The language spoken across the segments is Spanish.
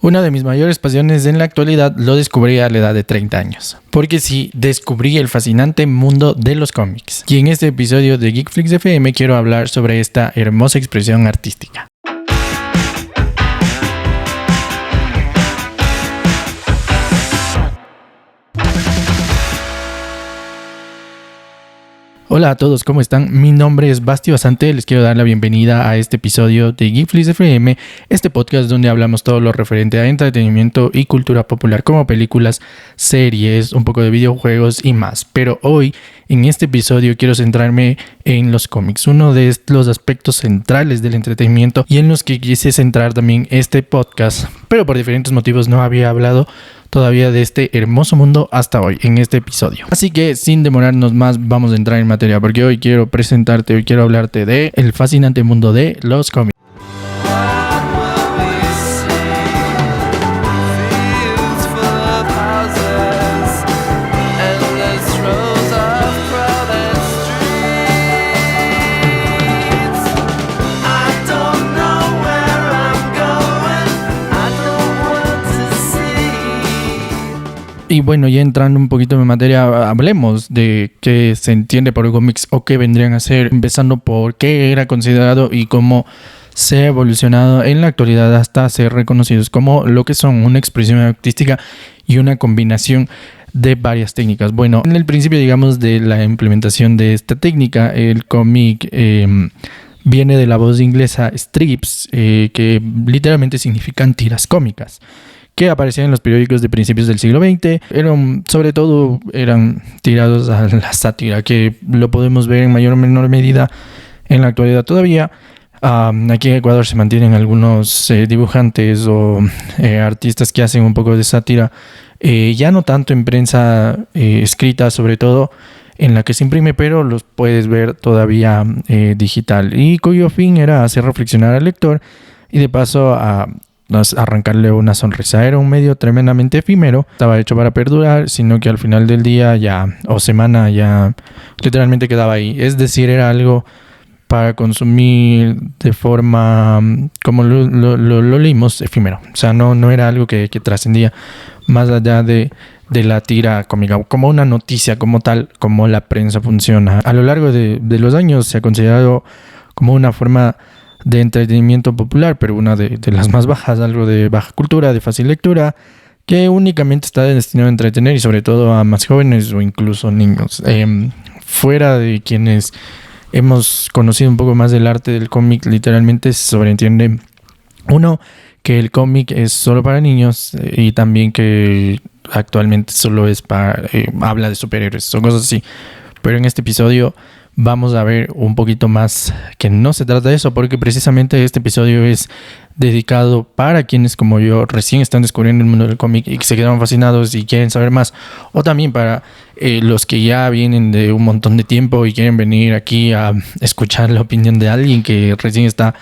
Una de mis mayores pasiones en la actualidad lo descubrí a la edad de 30 años. Porque sí, descubrí el fascinante mundo de los cómics. Y en este episodio de Geekflix FM quiero hablar sobre esta hermosa expresión artística. Hola a todos, ¿cómo están? Mi nombre es Basti Basante, les quiero dar la bienvenida a este episodio de Geekflix FM, este podcast donde hablamos todo lo referente a entretenimiento y cultura popular como películas, series, un poco de videojuegos y más. Pero hoy, en este episodio, quiero centrarme en los cómics, uno de los aspectos centrales del entretenimiento y en los que quise centrar también este podcast, pero por diferentes motivos no había hablado todavía de este hermoso mundo hasta hoy en este episodio. Así que sin demorarnos más vamos a entrar en materia, porque hoy quiero hablarte de el fascinante mundo de los cómics. Y bueno, ya entrando un poquito en materia, hablemos de qué se entiende por cómics o qué vendrían a ser, empezando por qué era considerado y cómo se ha evolucionado en la actualidad hasta ser reconocidos como lo que son una expresión artística y una combinación de varias técnicas. Bueno, en el principio, digamos, de la implementación de esta técnica, el cómic viene de la voz inglesa strips, que literalmente significan tiras cómicas, que aparecían en los periódicos de principios del siglo XX. Sobre todo eran tirados a la sátira, que lo podemos ver en mayor o menor medida en la actualidad todavía. Aquí en Ecuador se mantienen algunos dibujantes o artistas que hacen un poco de sátira, ya no tanto en prensa escrita, sobre todo en la que se imprime, pero los puedes ver todavía digital, y cuyo fin era hacer reflexionar al lector y de paso arrancarle una sonrisa. Era un medio tremendamente efímero, estaba hecho para perdurar, sino que al final del día o semana ya literalmente quedaba ahí. Es decir, era algo para consumir de forma, como lo leímos, efímero. O sea, no era algo que trascendía más allá de la tira cómica, como una noticia como tal, como la prensa funciona. A lo largo de los años se ha considerado como una forma de entretenimiento popular, pero una de las más bajas, algo de baja cultura, de fácil lectura, que únicamente está destinado a entretener y sobre todo a más jóvenes o incluso niños. Fuera de quienes hemos conocido un poco más del arte del cómic, literalmente se sobreentiende, uno, que el cómic es solo para niños, y también que actualmente solo es habla de superhéroes o cosas así. Pero en este episodio vamos a ver un poquito más que no se trata de eso, porque precisamente este episodio es dedicado para quienes como yo recién están descubriendo el mundo del cómic y que se quedaron fascinados y quieren saber más, o también para los que ya vienen de un montón de tiempo y quieren venir aquí a escuchar la opinión de alguien que recién está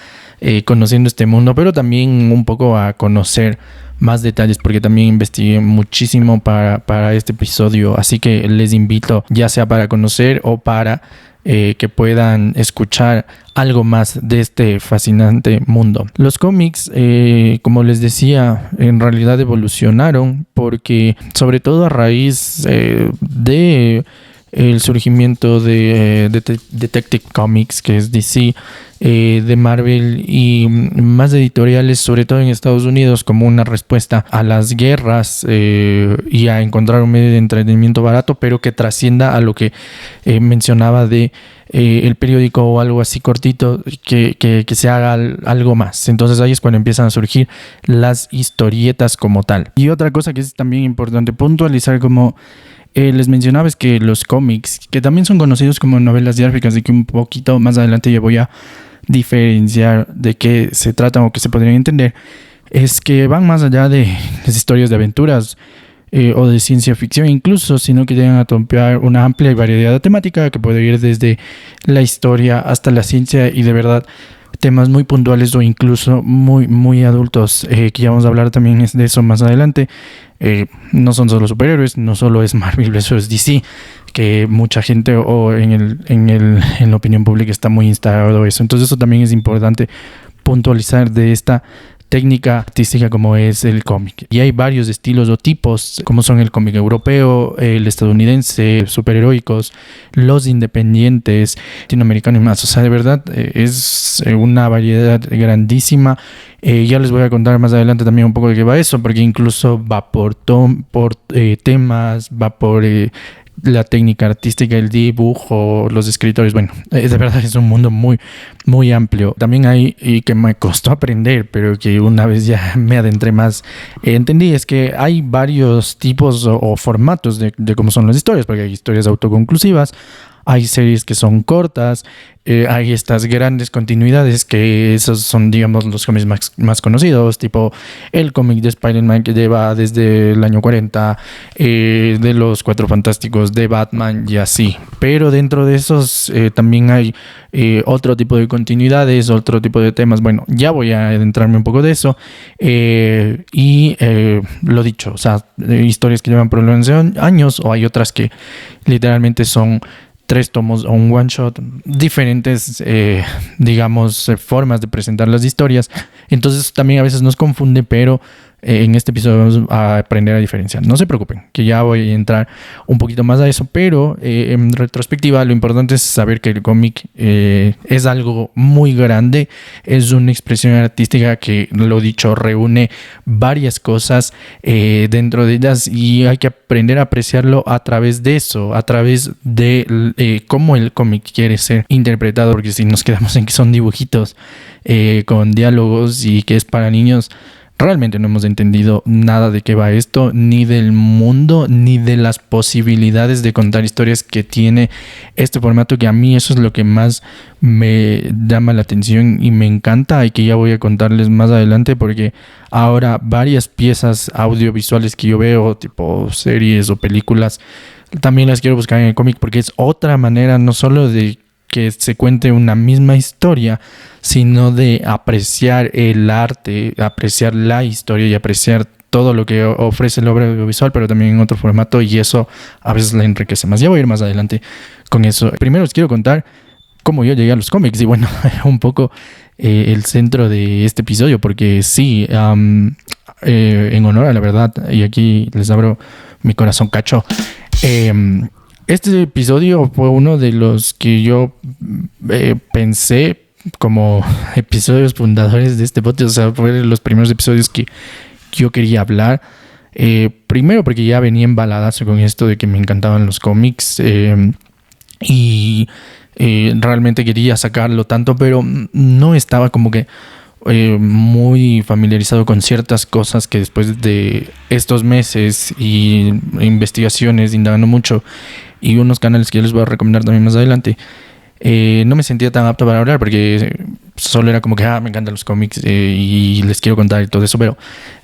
conociendo este mundo, pero también un poco a conocer más detalles, porque también investigué muchísimo para este episodio, así que les invito, ya sea para conocer o para que puedan escuchar algo más de este fascinante mundo. Los cómics, como les decía, en realidad evolucionaron porque, sobre todo a raíz de el surgimiento de Detective Comics, que es DC, de Marvel y más editoriales, sobre todo en Estados Unidos, como una respuesta a las guerras y a encontrar un medio de entretenimiento barato, pero que trascienda a lo que mencionaba de el periódico o algo así cortito, que se haga algo más. Entonces ahí es cuando empiezan a surgir las historietas como tal. Y otra cosa que es también importante puntualizar, como les mencionaba, es que los cómics, que también son conocidos como novelas gráficas, y que un poquito más adelante ya voy a diferenciar de qué se tratan o qué se podrían entender, es que van más allá de las historias de aventuras o de ciencia ficción incluso, sino que llegan a tocar una amplia variedad de temática que puede ir desde la historia hasta la ciencia, y de verdad temas muy puntuales o incluso muy, muy adultos, que ya vamos a hablar también de eso más adelante. No son solo superhéroes, no solo es Marvel, eso es DC, que mucha gente o en la opinión pública está muy instalado eso. Entonces eso también es importante puntualizar de esta técnica artística como es el cómic. Y hay varios estilos o tipos, como son el cómic europeo, el estadounidense, superheroicos, los independientes, latinoamericanos y más. O sea, de verdad es una variedad grandísima. Ya les voy a contar más adelante también un poco de qué va eso, porque incluso va por temas, va por la técnica artística, el dibujo, los escritores. Bueno, de verdad es un mundo muy, muy amplio. También hay, y que me costó aprender, pero que una vez ya me adentré más, entendí, es que hay varios tipos o formatos de cómo son las historias, porque hay historias autoconclusivas, hay series que son cortas, hay estas grandes continuidades que esos son, digamos, los cómics más conocidos, tipo el cómic de Spider-Man que lleva desde el año 40, de los Cuatro Fantásticos, de Batman y así. Pero dentro de esos también hay otro tipo de continuidades, otro tipo de temas. Bueno, ya voy a adentrarme un poco de eso. Lo dicho, o sea, historias que llevan por lo menos años, o hay otras que literalmente son 3 tomos o un one shot, diferentes, digamos, formas de presentar las historias. Entonces también a veces nos confunde, pero en este episodio vamos a aprender a diferenciar. No se preocupen, que ya voy a entrar un poquito más a eso, pero en retrospectiva lo importante es saber que el cómic es algo muy grande, es una expresión artística que, lo dicho, reúne varias cosas dentro de ellas, y hay que aprender a apreciarlo a través de eso, a través de cómo el cómic quiere ser interpretado, porque si nos quedamos en que son dibujitos con diálogos y que es para niños, realmente no hemos entendido nada de qué va esto, ni del mundo, ni de las posibilidades de contar historias que tiene este formato, que a mí eso es lo que más me llama la atención y me encanta, y que ya voy a contarles más adelante, porque ahora varias piezas audiovisuales que yo veo, tipo series o películas, también las quiero buscar en el cómic, porque es otra manera no solo de que se cuente una misma historia, sino de apreciar el arte, apreciar la historia y apreciar todo lo que ofrece la obra audiovisual, pero también en otro formato, y eso a veces la enriquece más. Ya voy a ir más adelante con eso. Primero os quiero contar cómo yo llegué a los cómics, y bueno, un poco el centro de este episodio, porque sí, en honor a la verdad, y aquí les abro mi corazón cacho, este episodio fue uno de los que yo pensé como episodios fundadores de este podcast. O sea, fue de los primeros episodios que yo quería hablar. Primero porque ya venía embaladazo con esto de que me encantaban los cómics, y realmente quería sacarlo tanto, pero no estaba como que muy familiarizado con ciertas cosas que después de estos meses y investigaciones, indagando mucho, y unos canales que yo les voy a recomendar también más adelante, no me sentía tan apto para hablar, porque solo era como que me encantan los cómics y les quiero contar y todo eso, pero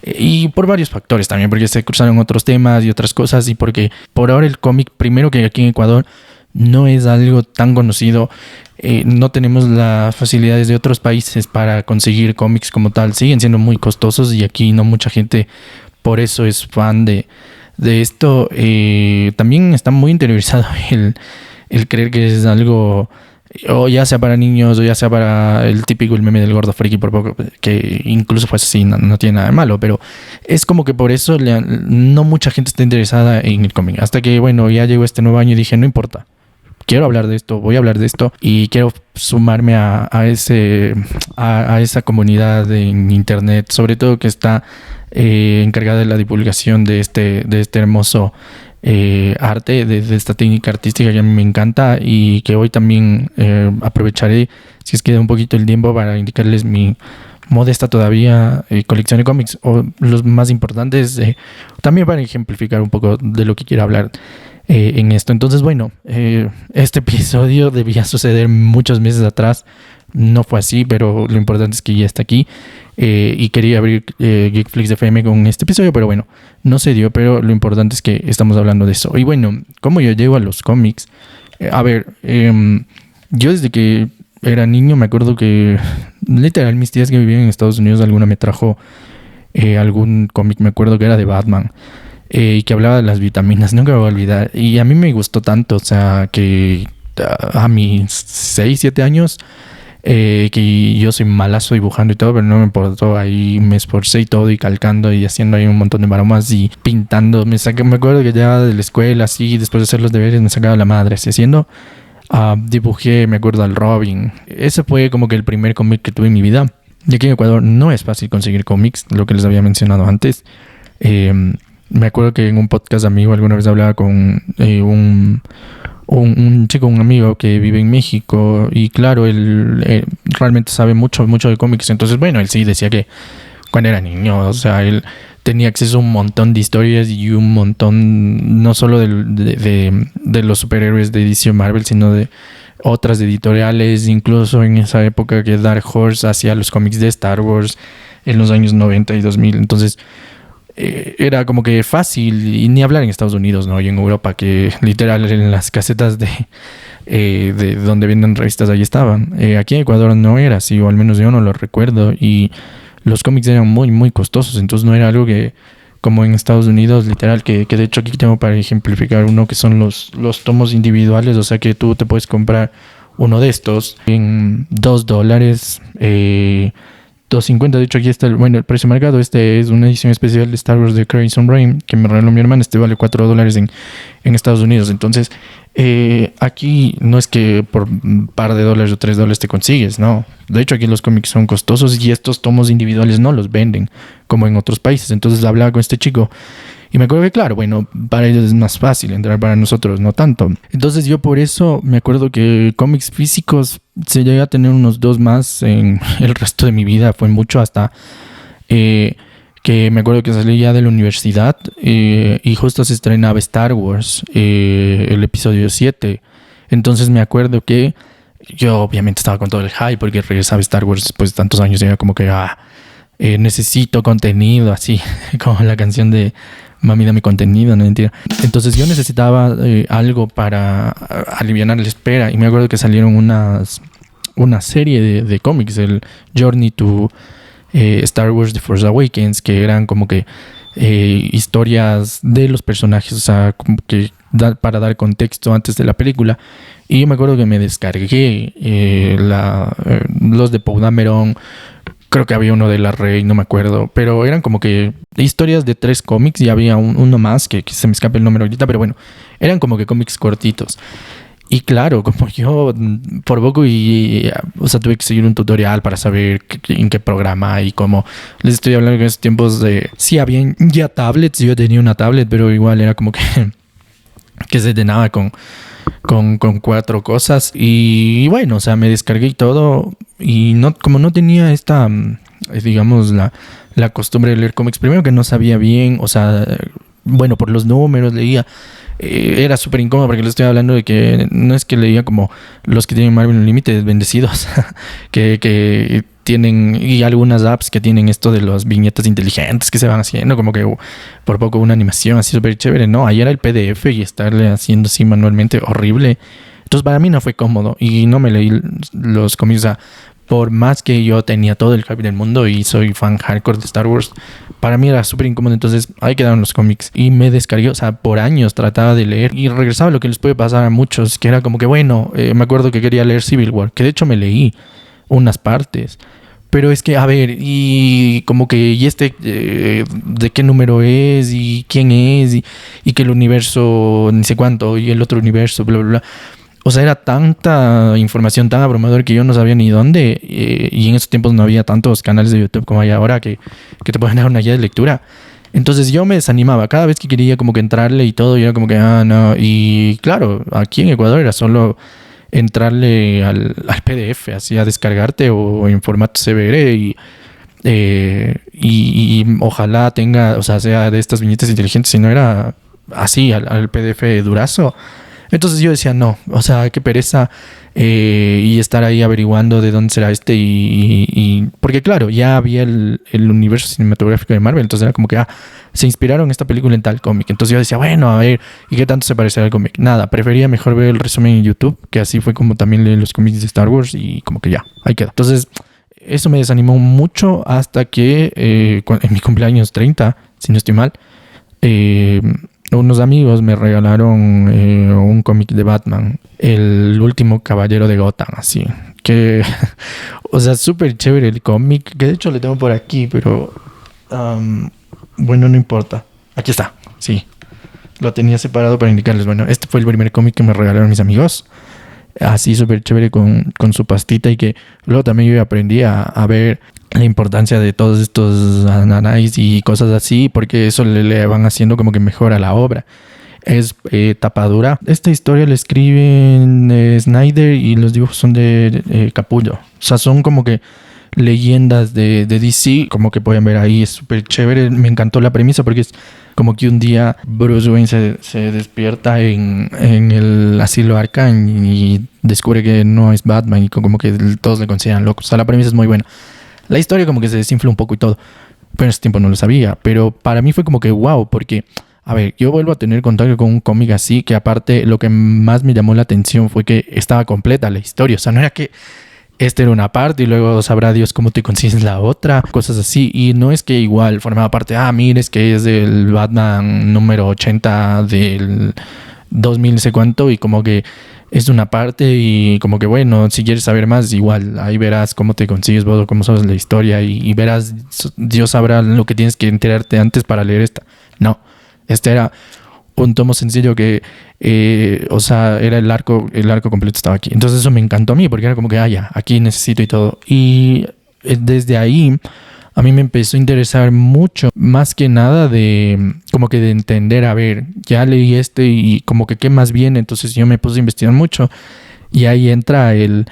y por varios factores también, porque se cruzaron otros temas y otras cosas, y porque por ahora el cómic, primero que aquí en Ecuador, no es algo tan conocido. No tenemos las facilidades de otros países para conseguir cómics como tal. Siguen siendo muy costosos, y aquí no mucha gente por eso es fan de esto. También está muy interiorizado el creer que es algo, o ya sea para niños, o ya sea para el típico el meme del gordo friki, por poco, que incluso fue así, no tiene nada de malo, pero es como que por eso no mucha gente está interesada en el cómic. Hasta que, bueno, ya llegó este nuevo año y dije, no importa, quiero hablar de esto, voy a hablar de esto, y quiero sumarme a esa comunidad en internet, sobre todo que está encargada de la divulgación de este hermoso arte, de esta técnica artística que a mí me encanta, y que hoy también aprovecharé, si es que da un poquito el tiempo, para indicarles mi modesta todavía colección de cómics, o los más importantes, también para ejemplificar un poco de lo que quiero hablar en esto. Entonces, bueno, este episodio debía suceder muchos meses atrás, no fue así, pero lo importante es que ya está aquí, y quería abrir Geekflix FM con este episodio, pero bueno, no se dio, pero lo importante es que estamos hablando de eso. Y bueno, ¿cómo yo llego a los cómics? Yo desde que era niño me acuerdo que literal mis tías que vivían en Estados Unidos, alguna me trajo algún cómic, me acuerdo que era de Batman, y que hablaba de las vitaminas, nunca me voy a olvidar, y a mí me gustó tanto, o sea, que a mis 6, 7 años que yo soy malazo dibujando y todo, pero no me importó. Ahí me esforcé y todo, y calcando y haciendo ahí un montón de maromas y pintando. Me acuerdo que ya de la escuela, así, después de hacer los deberes, me sacaba la madre así haciendo. Dibujé, me acuerdo, al Robin. Ese fue como que el primer cómic que tuve en mi vida. Y aquí en Ecuador no es fácil conseguir cómics, lo que les había mencionado antes. Me acuerdo que en un podcast amigo alguna vez hablaba con un chico, un amigo que vive en México, y claro, él realmente sabe mucho de cómics. Entonces, bueno, él sí decía que cuando era niño, o sea, él tenía acceso a un montón de historias y un montón, no solo de los superhéroes de DC Marvel, sino de otras editoriales, incluso en esa época que Dark Horse hacía los cómics de Star Wars en los años 90 y 2000. Entonces era como que fácil, y ni hablar en Estados Unidos, ¿no? Y en Europa, que literal en las casetas de donde venden revistas ahí estaban. Aquí en Ecuador no era así, o al menos yo no lo recuerdo, y los cómics eran muy, muy costosos. Entonces no era algo que, como en Estados Unidos, literal, que de hecho aquí tengo para ejemplificar uno, que son los tomos individuales. O sea que tú te puedes comprar uno de estos en $2, 2.50. De hecho aquí está el precio marcado. Este es una edición especial de Star Wars de Crimson Reign que me regaló mi hermana. Este vale $4 en Estados Unidos. Entonces aquí no es que por un par de dólares o $3 te consigues, no. De hecho aquí los cómics son costosos, y estos tomos individuales no los venden como en otros países. Entonces hablaba con este chico y me acuerdo que, claro, bueno, para ellos es más fácil entrar, para nosotros no tanto. Entonces yo por eso me acuerdo que cómics físicos se llegué a tener unos 2 más en el resto de mi vida. Fue mucho hasta que me acuerdo que salí ya de la universidad, y justo se estrenaba Star Wars, el episodio 7. Entonces me acuerdo que yo obviamente estaba con todo el hype porque regresaba Star Wars después de tantos años, y era como que necesito contenido, así como la canción de Mami dame contenido, no mentira. Entonces yo necesitaba algo para aliviar la espera, y me acuerdo que salieron una serie de cómics, el Journey to Star Wars The Force Awakens, que eran como que historias de los personajes, o sea, como que para dar contexto antes de la película. Y yo me acuerdo que me descargué los de Poe Dameron. Creo que había uno de la Rey, no me acuerdo, pero eran como que historias de 3 cómics, y había uno más que se me escapa el nombre ahorita, pero bueno, eran como que cómics cortitos. Y claro, como yo por poco o sea, tuve que seguir un tutorial para saber en qué programa y cómo. Les estoy hablando en esos tiempos sí, habían ya tablets, yo tenía una tablet, pero igual era como que se llenaba con 4 cosas. Y bueno, o sea, me descargué y todo, y como no tenía esta, digamos, la costumbre de leer cómics, primero que no sabía bien, o sea, bueno, por los números leía. Era súper incómodo porque les estoy hablando de que no es que leía como los que tienen Marvel Unlimited, bendecidos, que tienen, y algunas apps que tienen esto de las viñetas inteligentes que se van haciendo, como que por poco una animación así súper chévere. No, ahí era el PDF y estarle haciendo así manualmente, horrible. Entonces para mí no fue cómodo, y no me leí los cómics. O sea, por más que yo tenía todo el hype del mundo y soy fan hardcore de Star Wars, para mí era súper incómodo. Entonces ahí quedaron los cómics y me descargué. O sea, por años trataba de leer y regresaba lo que les puede pasar a muchos, que era como que bueno, me acuerdo que quería leer Civil War, que de hecho me leí unas partes, pero es que, a ver, y como que, y de qué número es, y quién es, y que el universo, ni sé cuánto, y el otro universo, bla, bla, bla. O sea, era tanta información tan abrumadora que yo no sabía ni dónde. Y en esos tiempos no había tantos canales de YouTube como hay ahora que te pueden dar una guía de lectura. Entonces yo me desanimaba cada vez que quería como que entrarle y todo. Y era como que, no. Y claro, aquí en Ecuador era solo entrarle al PDF, así a descargarte, o en formato CBR. Y ojalá tenga, o sea, sea de estas viñetas inteligentes. Si no era así, al PDF durazo. Entonces yo decía, no, o sea, qué pereza, y estar ahí averiguando de dónde será y porque claro, ya había el universo cinematográfico de Marvel. Entonces era como que, se inspiraron en esta película en tal cómic. Entonces yo decía, bueno, a ver, ¿y qué tanto se parece al cómic? Nada, prefería mejor ver el resumen en YouTube, que así fue como también leí los cómics de Star Wars, y como que ya, ahí queda. Entonces eso me desanimó mucho hasta que en mi cumpleaños 30, si no estoy mal, unos amigos me regalaron un cómic de Batman, el último caballero de Gotham, así. que, o sea, súper chévere el cómic, que de hecho le tengo por aquí, pero bueno, no importa. Aquí está, sí. Lo tenía separado para indicarles. Bueno, este fue el primer cómic que me regalaron mis amigos. Así súper chévere con su pastita, y que luego también yo aprendí a ver la importancia de todos estos análisis y cosas así, porque eso le van haciendo como que mejora la obra. Es tapadura. Esta historia la escriben Snyder y los dibujos son de Capullo. O sea, son como que leyendas de DC, como que pueden ver ahí. Es súper chévere. Me encantó la premisa porque es como que un día Bruce Wayne se despierta en el asilo Arkham y descubre que no es Batman, y como que todos le consideran loco. O sea, la premisa es muy buena. La historia como que se desinfla un poco y todo, pero en ese tiempo no lo sabía. Pero para mí fue como que wow, porque, a ver, yo vuelvo a tener contacto con un cómic así, que aparte lo que más me llamó la atención fue que estaba completa la historia. O sea, no era que esta era una parte y luego sabrá Dios cómo te consigues la otra, cosas así. Y no es que igual formaba parte, mires que es del Batman número 80 del 2000 no sé cuánto, y como que es una parte, y como que bueno, si quieres saber más, igual ahí verás cómo te consigues vos o cómo sabes la historia, y verás, Dios sabrá lo que tienes que enterarte antes para leer esta. No, este era un tomo sencillo que, o sea, era el arco completo estaba aquí. Entonces eso me encantó a mí, porque era como que, ya, aquí necesito y todo. Y desde ahí a mí me empezó a interesar mucho, más que nada de, como que de entender, a ver, ya leí y como que qué más viene. Entonces yo me puse a investigar mucho, y ahí entra el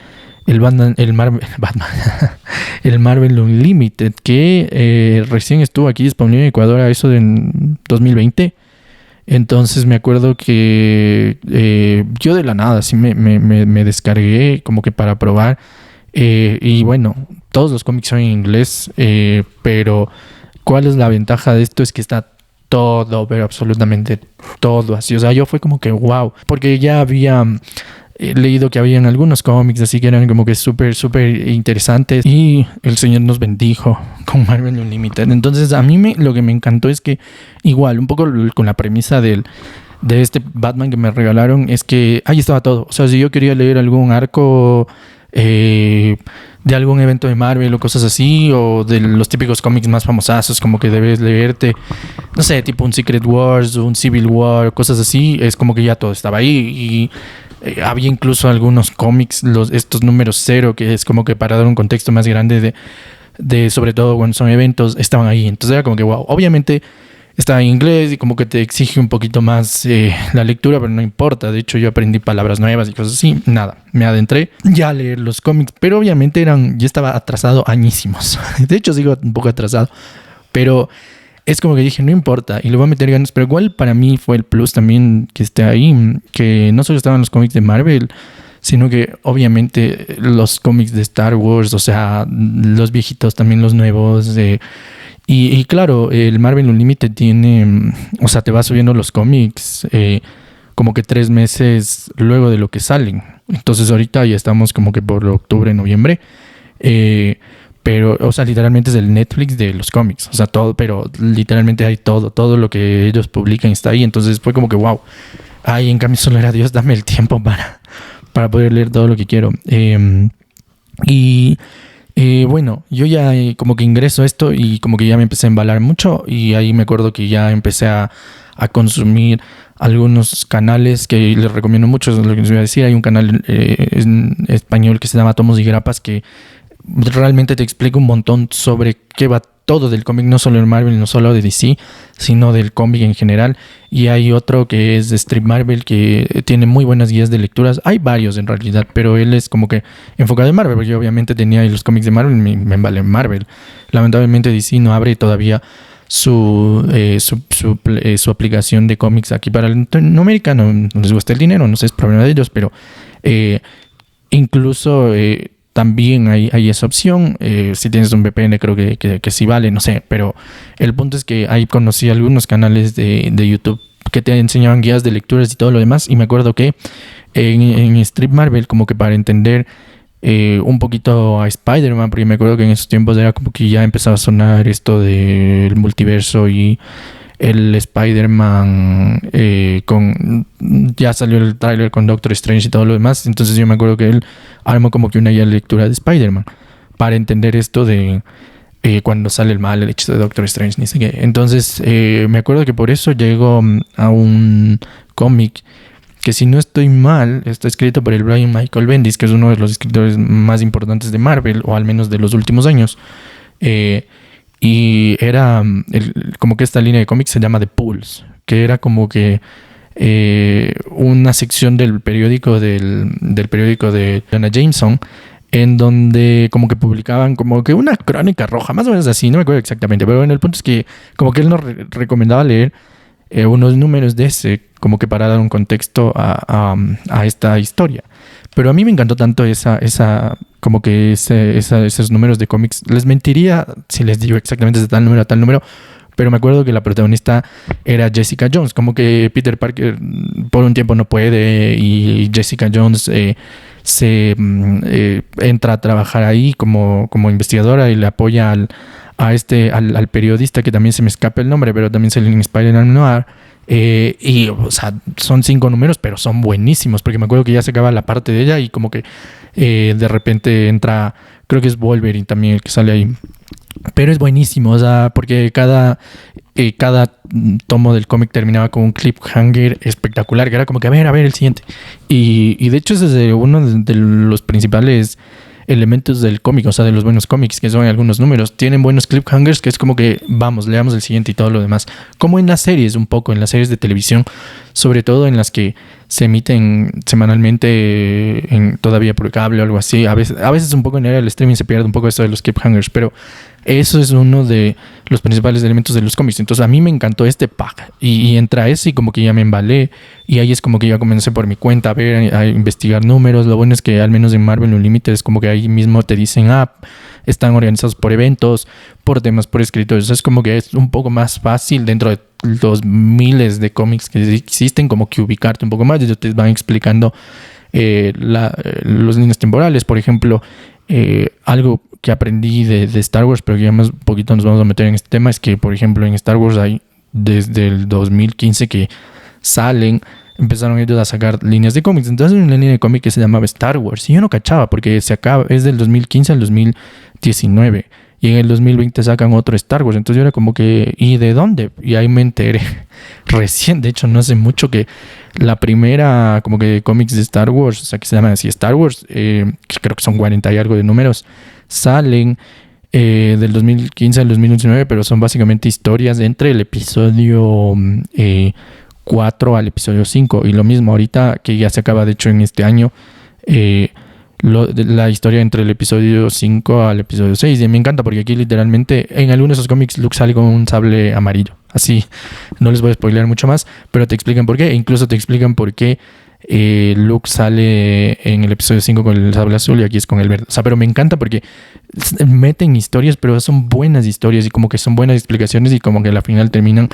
Marvel Unlimited, que recién estuvo aquí disponible en Ecuador a eso de 2020. Entonces me acuerdo que yo de la nada así me descargué como que para probar. Y bueno, todos los cómics son en inglés, pero ¿cuál es la ventaja de esto? Es que está todo, pero absolutamente todo así. O sea, yo fue como que wow, porque ya había leído que habían algunos cómics así que eran como que súper, súper interesantes, y el Señor nos bendijo con Marvel Unlimited. Entonces a mí lo que me encantó es que igual, un poco con la premisa de este Batman que me regalaron, es que ahí estaba todo. O sea, si yo quería leer algún arco de algún evento de Marvel o cosas así, o de los típicos cómics más famosos, como que debes leerte, no sé, tipo un Secret Wars, un Civil War, cosas así, es como que ya todo estaba ahí. Y había incluso algunos cómics, estos números cero, que es como que para dar un contexto más grande de sobre todo cuando son eventos, estaban ahí. Entonces era como que wow, obviamente está en inglés y como que te exige un poquito más la lectura, pero no importa. De hecho yo aprendí palabras nuevas y cosas así. Nada, me adentré ya a leer los cómics, pero obviamente yo estaba atrasado añísimos. De hecho sigo un poco atrasado, pero es como que dije, no importa, y le voy a meter ganas. Pero igual para mí fue el plus también que esté ahí, que no solo estaban los cómics de Marvel, sino que obviamente los cómics de Star Wars, o sea, los viejitos, también los nuevos. Y claro, el Marvel Unlimited tiene, o sea, te va subiendo los cómics como que 3 meses luego de lo que salen. Entonces ahorita ya estamos como que por octubre, noviembre. Pero, o sea, literalmente es el Netflix de los cómics. O sea, todo, pero literalmente hay todo lo que ellos publican está ahí. Entonces fue como que wow. Ay, en cambio solo era Dios, dame el tiempo para poder leer todo lo que quiero. Bueno, yo ya como que ingreso a esto y como que ya me empecé a embalar mucho, y ahí me acuerdo que ya empecé a consumir algunos canales que les recomiendo mucho. Es lo que les voy a decir. Hay un canal en español que se llama Tomos y Grapas, que realmente te explica un montón sobre qué va todo del cómic, no solo de Marvel, no solo de DC, sino del cómic en general. Y hay otro que es de Strip Marvel, que tiene muy buenas guías de lecturas. Hay varios en realidad, pero él es como que enfocado en Marvel, porque yo obviamente tenía ahí los cómics de Marvel, me embalé en Marvel. Lamentablemente DC no abre todavía su aplicación de cómics aquí para Latinoamérica. No les gusta el dinero, no sé, es problema de ellos, pero incluso también hay esa opción. Si tienes un VPN creo que sí vale, no sé, pero el punto es que ahí conocí algunos canales de YouTube que te enseñaban guías de lecturas y todo lo demás. Y me acuerdo que en Strip Marvel, como que para entender un poquito a Spider-Man, porque me acuerdo que en esos tiempos era como que ya empezaba a sonar esto del multiverso y el Spider-Man ya salió el tráiler con Doctor Strange y todo lo demás. Entonces yo me acuerdo que él armó como que una guía de lectura de Spider-Man para entender esto de cuando sale el mal, el hechizo de Doctor Strange, ni sé qué. Entonces me acuerdo que por eso llegó a un cómic que, si no estoy mal, está escrito por el Brian Michael Bendis, que es uno de los escritores más importantes de Marvel, o al menos de los últimos años. Y era como que esta línea de cómics se llama The Pulse, que era como que una sección del periódico del periódico de Jonah Jameson, en donde como que publicaban como que una crónica roja, más o menos así, no me acuerdo exactamente, pero bueno, el punto es que como que él nos recomendaba leer unos números de ese, como que para dar un contexto a esta historia. Pero a mí me encantó tanto como que esos números de cómics. Les mentiría si les digo exactamente de tal número a tal número, pero me acuerdo que la protagonista era Jessica Jones. Como que Peter Parker por un tiempo no puede y Jessica Jones entra a trabajar ahí como investigadora y le apoya al periodista, que también se me escapa el nombre, pero también sale en Spider-Man Noir. Y o sea, son 5 números, pero son buenísimos, porque me acuerdo que ya se acaba la parte de ella y como que de repente entra, creo que es Wolverine también el que sale ahí. Pero es buenísimo, o sea, porque cada tomo del cómic terminaba con un cliffhanger espectacular, que era como que a ver el siguiente. Y de hecho ese es uno de los principales elementos del cómic, o sea, de los buenos cómics, que son algunos números. Tienen buenos cliffhangers, que es como que vamos, leamos el siguiente y todo lo demás. Como en las series, un poco, en las series de televisión, sobre todo en las que se emiten semanalmente todavía por cable o algo así. A veces un poco en el streaming se pierde un poco esto de los cliffhangers, pero eso es uno de los principales elementos de los cómics. Entonces a mí me encantó este pack y entra ese y como que ya me embalé, y ahí es como que ya comencé por mi cuenta a investigar números. Lo bueno es que al menos en Marvel Unlimited es como que ahí mismo te dicen están organizados por eventos, por temas, por escritores. Es como que es un poco más fácil dentro de los miles de cómics que existen, como que ubicarte un poco más. Ellos te van explicando los líneas temporales. Por ejemplo, algo que aprendí de Star Wars, pero que ya más poquito nos vamos a meter en este tema, es que, por ejemplo, en Star Wars hay desde el 2015 que empezaron ellos a sacar líneas de cómics. Entonces hay una línea de cómic que se llamaba Star Wars y yo no cachaba porque es del 2015 al 2019 y en el 2020 sacan otro Star Wars. Entonces yo era como que, ¿y de dónde? Y ahí me enteré recién, de hecho no hace mucho, que la primera como que cómics de Star Wars, o sea, que se llaman así Star Wars, que creo que son 40 y algo de números, salen del 2015 al 2019, pero son básicamente historias entre el episodio 4 al episodio 5. Y lo mismo ahorita, que ya se acaba de hecho en este año, la historia entre el episodio 5 al episodio 6. Y me encanta porque aquí literalmente en algunos de esos cómics Luke sale con un sable amarillo. Así, no les voy a spoilear mucho más, pero te explican por qué. E incluso te explican por qué Luke sale en el episodio 5 con el sable azul y aquí es con el verde. O sea, pero me encanta porque meten historias, pero son buenas historias y como que son buenas explicaciones y como que al final terminan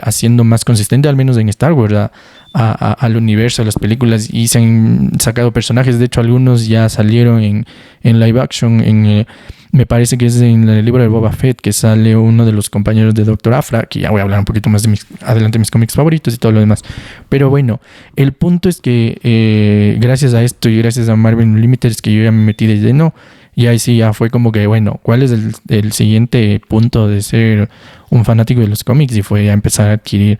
haciendo más consistente, al menos en Star Wars, al universo, a las películas, y se han sacado personajes. De hecho, algunos ya salieron en live action. Me parece que es en el libro de Boba Fett que sale uno de los compañeros de Dr. Aphra, que ya voy a hablar un poquito más adelante de mis cómics favoritos y todo lo demás. Pero bueno, el punto es que gracias a esto y gracias a Marvel Unlimited es que yo ya me metí de lleno. Y ahí sí ya fue como que, bueno, ¿cuál es el siguiente punto de ser un fanático de los cómics? Y fue a empezar a adquirir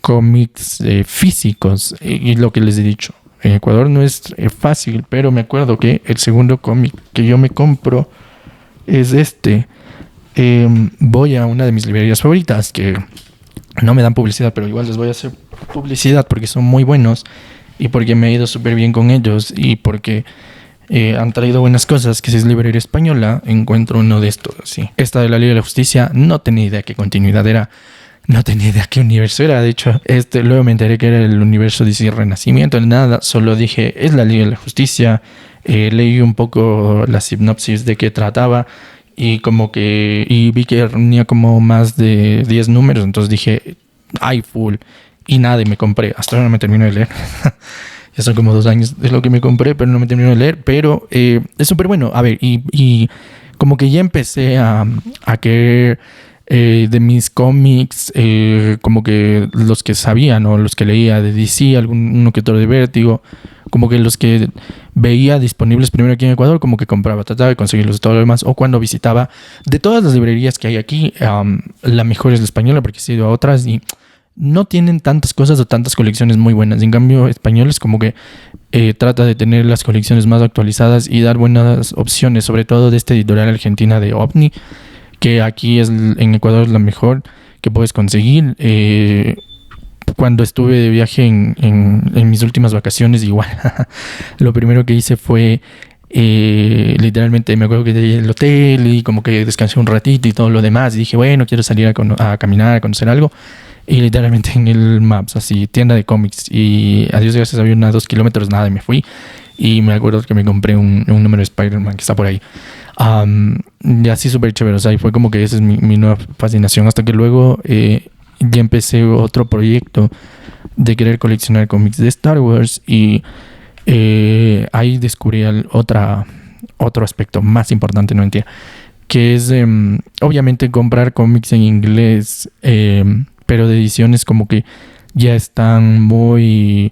cómics físicos. Y lo que les he dicho, en Ecuador no es fácil, pero me acuerdo que el segundo cómic que yo me compro es este. Voy a una de mis librerías favoritas, que no me dan publicidad, pero igual les voy a hacer publicidad porque son muy buenos y porque me ha ido súper bien con ellos y porque han traído buenas cosas, que si es librería española. Encuentro uno de estos, sí. Esta de la Liga de la Justicia, no tenía idea qué continuidad era, no tenía idea qué universo era. De hecho, luego me enteré que era el universo DC Renacimiento. Nada, solo dije, es la Liga de la Justicia. Leí un poco la sinopsis de qué trataba y vi que reunía como más de 10 números. Entonces dije, ay, full. Y nada, y me compré. Hasta ahora no me termino de leer. Ya son como 2 años de lo que me compré, pero no me termino de leer. Pero es súper bueno. A ver, y como que ya empecé a querer de mis cómics, como que los que sabía, ¿no? Los que leía de DC, uno que otro de Vértigo, como que los que veía disponibles primero aquí en Ecuador, como que compraba, trataba de conseguirlos y todo lo demás. O cuando visitaba, de todas las librerías que hay aquí, la mejor es la española, porque he ido a otras y no tienen tantas cosas o tantas colecciones muy buenas. En cambio, españoles como que trata de tener las colecciones más actualizadas y dar buenas opciones, sobre todo de esta editorial argentina de OVNI, que aquí en Ecuador es la mejor que puedes conseguir. Cuando estuve de viaje en mis últimas vacaciones, igual, lo primero que hice fue, literalmente me acuerdo que llegué al hotel y como que descansé un ratito y todo lo demás. Y dije, bueno, quiero salir a caminar, a conocer algo. Y literalmente en el Maps, así, tienda de cómics. Y a Dios gracias, había unos 2 kilómetros, nada, y me fui. Y me acuerdo que me compré un número de Spider-Man que está por ahí. Y así súper chévere, o sea, y fue como que esa es mi nueva fascinación. Hasta que luego ya empecé otro proyecto de querer coleccionar cómics de Star Wars. Y ahí descubrí otro aspecto más importante, no entiendo, que es obviamente comprar cómics en inglés, pero de ediciones como que ya están muy...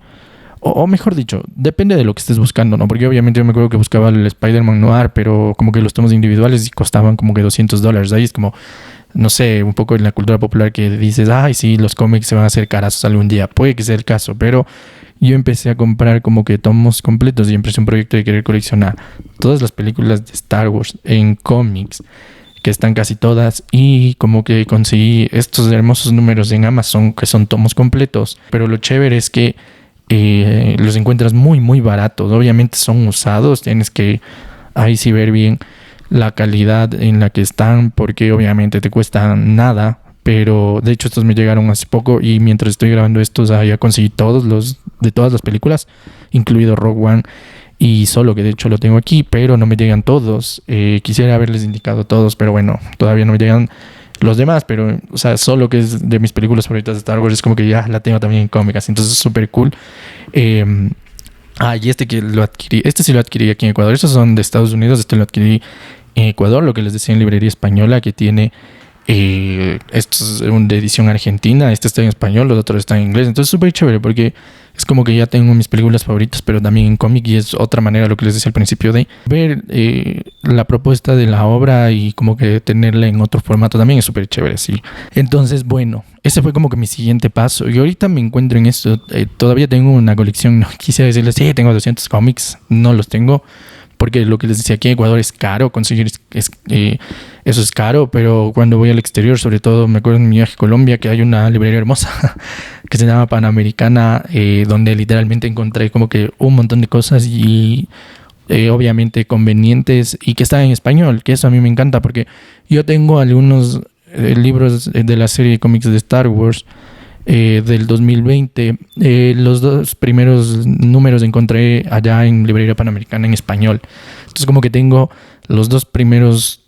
O mejor dicho, depende de lo que estés buscando, ¿no? Porque obviamente yo me acuerdo que buscaba el Spider-Man Noir, pero como que los tomos individuales costaban como que $200. Ahí es como, no sé, un poco en la cultura popular que dices, ay, sí, los cómics se van a hacer caros algún día. Puede que sea el caso, pero yo empecé a comprar como que tomos completos y empecé un proyecto de querer coleccionar todas las películas de Star Wars en cómics, que están casi todas, y como que conseguí estos hermosos números en Amazon que son tomos completos. Pero lo chévere es que los encuentras muy muy baratos. Obviamente son usados, tienes que ahí sí ver bien la calidad en la que están, porque obviamente te cuestan nada. Pero de hecho estos me llegaron hace poco y mientras estoy grabando estos ya conseguí todos los de todas las películas, incluido Rogue One y Solo, que de hecho lo tengo aquí, pero no me llegan todos. Quisiera haberles indicado todos, pero bueno, todavía no me llegan los demás. Pero, o sea, Solo, que es de mis películas favoritas de Star Wars, es como que ya la tengo también en cómics, entonces es súper cool. Y este que lo adquirí, este sí lo adquirí aquí en Ecuador. Estos son de Estados Unidos, este lo adquirí en Ecuador, lo que les decía, en librería española, que tiene... esto es de edición argentina, este está en español, los otros están en inglés. Entonces súper chévere porque es como que ya tengo mis películas favoritas, pero también en cómic, y es otra manera, lo que les decía al principio, de ver la propuesta de la obra y como que tenerla en otro formato también es súper chévere, sí. Entonces, bueno, ese fue como que mi siguiente paso. Y ahorita me encuentro en esto, todavía tengo una colección, no quisiera decirles, sí, tengo 200 cómics, no los tengo. Porque lo que les decía, aquí en Ecuador es caro conseguir, eso es caro, pero cuando voy al exterior, sobre todo me acuerdo en mi viaje a Colombia, que hay una librería hermosa que se llama Panamericana, donde literalmente encontré como que un montón de cosas y obviamente convenientes y que están en español, que eso a mí me encanta, porque yo tengo algunos libros de la serie de cómics de Star Wars del 2020. Los 2 primeros números encontré allá en Librería Panamericana en español. Entonces como que tengo los 2 primeros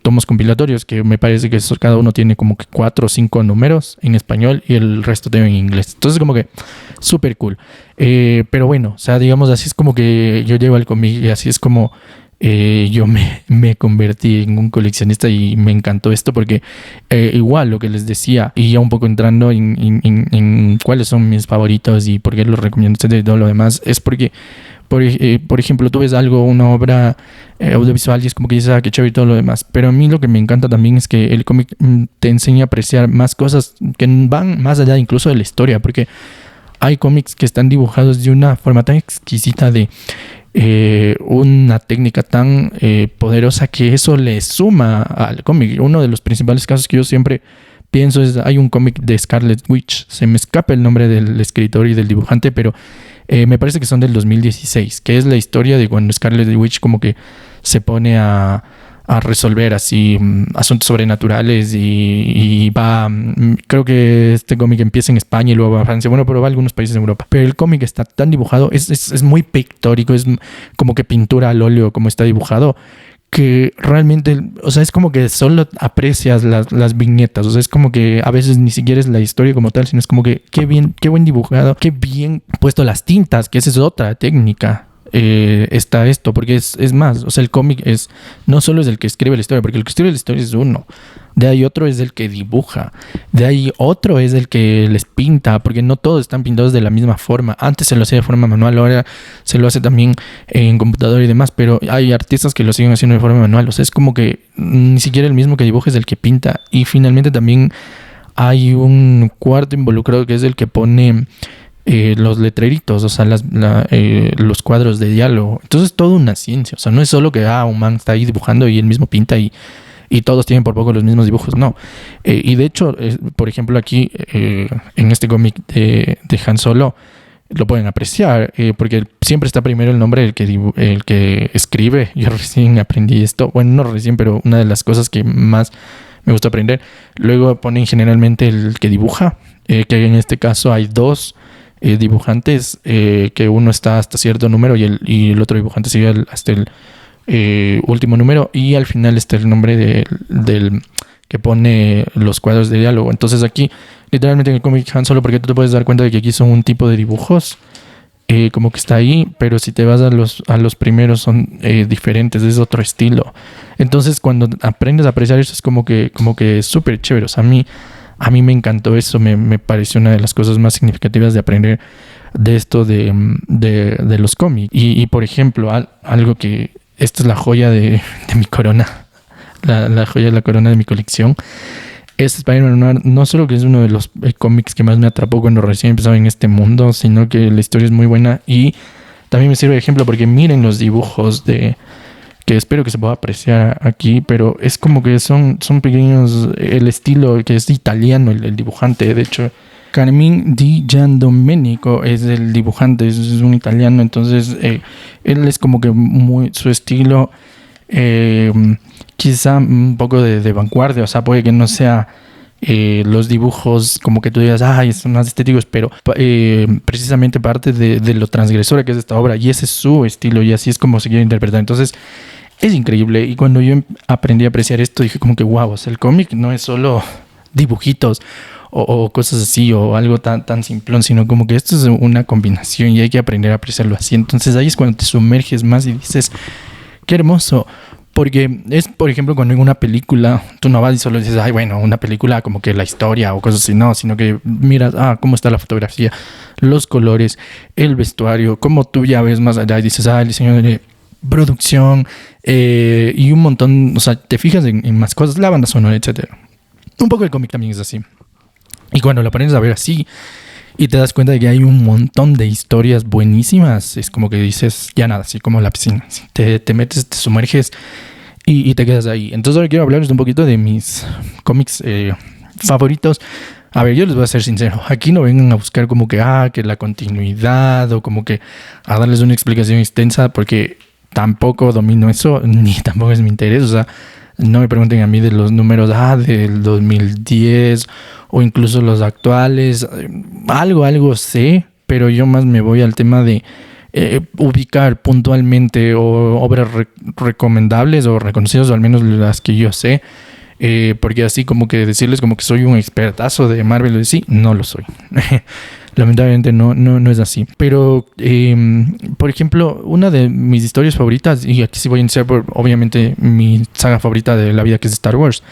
tomos compilatorios, que me parece que cada uno tiene como que 4 o 5 números en español y el resto tengo en inglés. Entonces como que súper cool. Pero bueno, o sea, digamos, así es como que yo llevo el cómic y así es como yo me convertí en un coleccionista, y me encantó esto porque igual lo que les decía, y ya un poco entrando en cuáles son mis favoritos y por qué los recomiendo a ustedes y todo lo demás, es porque por ejemplo, tú ves algo, una obra audiovisual, y es como que dices, qué chévere y todo lo demás. Pero a mí lo que me encanta también es que el cómic te enseña a apreciar más cosas que van más allá incluso de la historia, porque hay cómics que están dibujados de una forma tan exquisita, de una técnica tan poderosa, que eso le suma al cómic. Uno de los principales casos que yo siempre pienso es, hay un cómic de Scarlet Witch, se me escapa el nombre del escritor y del dibujante, pero me parece que son del 2016, que es la historia de cuando Scarlet Witch como que se pone a resolver así asuntos sobrenaturales y va, creo que este cómic empieza en España y luego va a Francia, bueno, pero va a algunos países de Europa. Pero el cómic está tan dibujado, es muy pictórico, es como que pintura al óleo como está dibujado, que realmente, o sea, es como que solo aprecias las viñetas. O sea, es como que a veces ni siquiera es la historia como tal, sino es como que qué bien, qué buen dibujado, qué bien puesto las tintas, que esa es otra técnica. está esto, porque es más, o sea, el cómic no solo es el que escribe la historia, porque el que escribe la historia es uno, de ahí otro es el que dibuja, de ahí otro es el que les pinta, porque no todos están pintados de la misma forma. Antes se lo hacía de forma manual, ahora se lo hace también en computador y demás, pero hay artistas que lo siguen haciendo de forma manual, o sea, es como que ni siquiera el mismo que dibuja es el que pinta. Y finalmente también hay un cuarto involucrado que es el que pone los letreritos, o sea, los cuadros de diálogo. Entonces, toda una ciencia. O sea, no es solo que un man está ahí dibujando y él mismo pinta y todos tienen por poco los mismos dibujos. No. Y de hecho, por ejemplo, aquí en este cómic de Han Solo, lo pueden apreciar, porque siempre está primero el nombre el que escribe. Yo recién aprendí esto. Bueno, no recién, pero una de las cosas que más me gusta aprender. Luego ponen generalmente el que dibuja, que en este caso hay dos dibujantes, que uno está hasta cierto número y el otro dibujante sigue hasta el último número, y al final está el nombre del que pone los cuadros de diálogo. Entonces aquí, literalmente en el cómic Han Solo, porque tú te puedes dar cuenta de que aquí son un tipo de dibujos, como que está ahí, pero si te vas a los primeros son diferentes, es otro estilo. Entonces cuando aprendes a apreciar eso es como que es súper chévere. O sea, a mí me encantó eso, me pareció una de las cosas más significativas de aprender de esto de los cómics. Y por ejemplo, algo que, esta es la joya de mi corona, la joya de la corona de mi colección, es Spider-Man. No solo que es uno de los cómics que más me atrapó cuando recién empezaba en este mundo, sino que la historia es muy buena y también me sirve de ejemplo porque miren los dibujos que espero que se pueda apreciar aquí, pero es como que son pequeños, el estilo que es italiano, el dibujante, de hecho, Carmine Di Giandomenico es el dibujante, es un italiano, entonces él es como que su estilo, quizá un poco de vanguardia, o sea, puede que no sea los dibujos como que tú digas, son más estéticos, pero precisamente parte de lo transgresora que es esta obra, y ese es su estilo, y así es como se quiere interpretar. Entonces es increíble, y cuando yo aprendí a apreciar esto dije como que wow, o sea, el cómic no es solo dibujitos o cosas así o algo tan simplón, sino como que esto es una combinación y hay que aprender a apreciarlo así. Entonces ahí es cuando te sumerges más y dices qué hermoso. Porque es, por ejemplo, cuando en una película tú no vas y solo dices, bueno, una película como que la historia o cosas así, no, sino que miras, cómo está la fotografía, los colores, el vestuario, como tú ya ves más allá y dices, el diseño de producción y un montón, o sea, te fijas en más cosas, la banda sonora, etcétera. Un poco el cómic también es así. Y cuando lo aprendes a ver así y te das cuenta de que hay un montón de historias buenísimas, es como que dices, ya nada, así como la piscina, así, te metes, te sumerges y te quedas ahí. Entonces ahora quiero hablarles un poquito de mis cómics favoritos. A ver, yo les voy a ser sincero, aquí no vengan a buscar como que la continuidad o como que a darles una explicación extensa, porque tampoco domino eso, ni tampoco es mi interés. O sea, no me pregunten a mí de los números del 2010 o incluso los actuales. Algo sé, pero yo más me voy al tema de ubicar puntualmente obras recomendables o reconocidas, o al menos las que yo sé. Porque así como que decirles como que soy un expertazo de Marvel, sí, no lo soy. Lamentablemente no es así. Pero, por ejemplo, una de mis historias favoritas, y aquí sí voy a iniciar por, obviamente, mi saga favorita de la vida, que es Star Wars,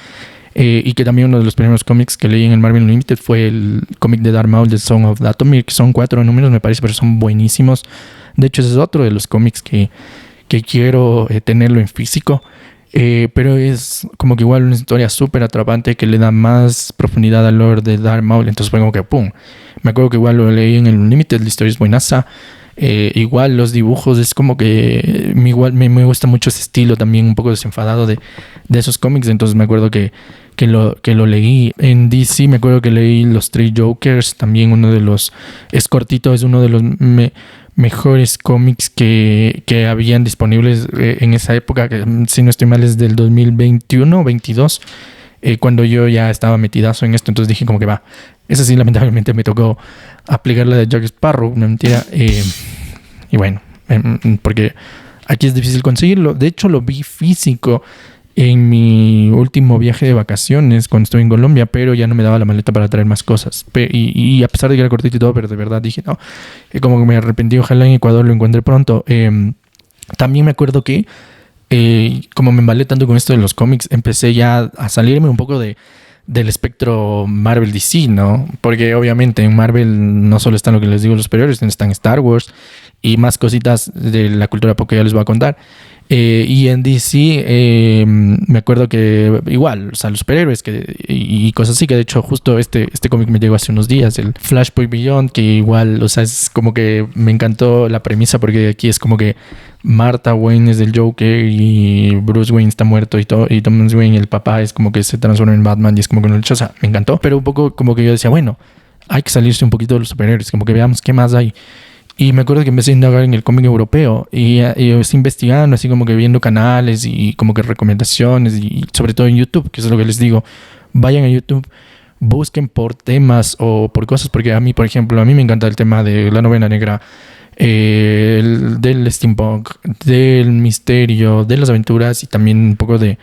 y que también uno de los primeros cómics que leí en el Marvel Unlimited fue el cómic de Darth Maul, The Song of Dathomir, que son 4 números, me parece, pero son buenísimos. De hecho, ese es otro de los cómics que quiero tenerlo en físico. Pero es como que igual una historia súper atrapante que le da más profundidad al lore de Darth Maul. Entonces fue como que ¡pum! Me acuerdo que igual lo leí en el Unlimited, la historia es buenaza. Igual los dibujos es como que me gusta mucho ese estilo también un poco desenfadado de esos cómics. Entonces me acuerdo que lo leí en DC. Me acuerdo que leí los 3 Jokers, también es cortito, es uno de los mejores cómics que habían disponibles en esa época, que si no estoy mal es del 2021 o 22, cuando yo ya estaba metidazo en esto. Entonces dije como que esa sí lamentablemente me tocó aplicar la de Jack Sparrow, no mentira, y bueno, porque aquí es difícil conseguirlo. De hecho lo vi físico en mi último viaje de vacaciones cuando estuve en Colombia, pero ya no me daba la maleta para traer más cosas. Y a pesar de que era cortito y todo, pero de verdad dije, no, como que me arrepentí, ojalá en Ecuador lo encuentre pronto. También me acuerdo que como me embalé tanto con esto de los cómics, empecé ya a salirme un poco del espectro Marvel DC, ¿no? Porque obviamente en Marvel no solo están lo que les digo los superiores, están Star Wars y más cositas de la cultura pop que ya les voy a contar. Y en DC me acuerdo que igual, o sea, los superhéroes y cosas así, que de hecho justo este cómic me llegó hace unos días, el Flashpoint Beyond, que igual, o sea, es como que me encantó la premisa porque aquí es como que Martha Wayne es del Joker y Bruce Wayne está muerto y todo, y Thomas Wayne, el papá, es como que se transforma en Batman y es como que no, o sea, me encantó, pero un poco como que yo decía, bueno, hay que salirse un poquito de los superhéroes, como que veamos qué más hay. Y me acuerdo que empecé a indagar en el cómic europeo y estoy investigando, así como que viendo canales y como que recomendaciones y sobre todo en YouTube, que es lo que les digo. Vayan a YouTube, busquen por temas o por cosas, porque a mí, por ejemplo, a mí me encanta el tema de la novela negra, del steampunk, del misterio, de las aventuras y también un poco de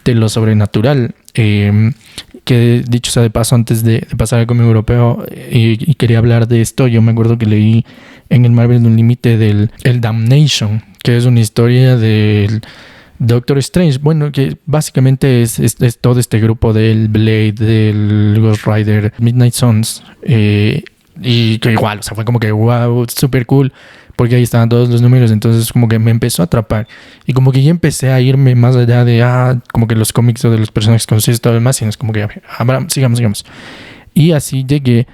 lo sobrenatural. Que dicho sea de paso, antes de pasar al cómic europeo y quería hablar de esto, yo me acuerdo que leí en el Marvel Unlimited el Damnation, que es una historia del Doctor Strange, bueno, que básicamente es todo este grupo del Blade, del Ghost Rider, Midnight Suns, y que igual, o sea, fue como que wow, super cool, porque ahí estaban todos los números, entonces como que me empezó a atrapar y como que ya empecé a irme más allá de como que los cómics o de los personajes conocidos y todo lo demás, y es como que sigamos. Y así llegué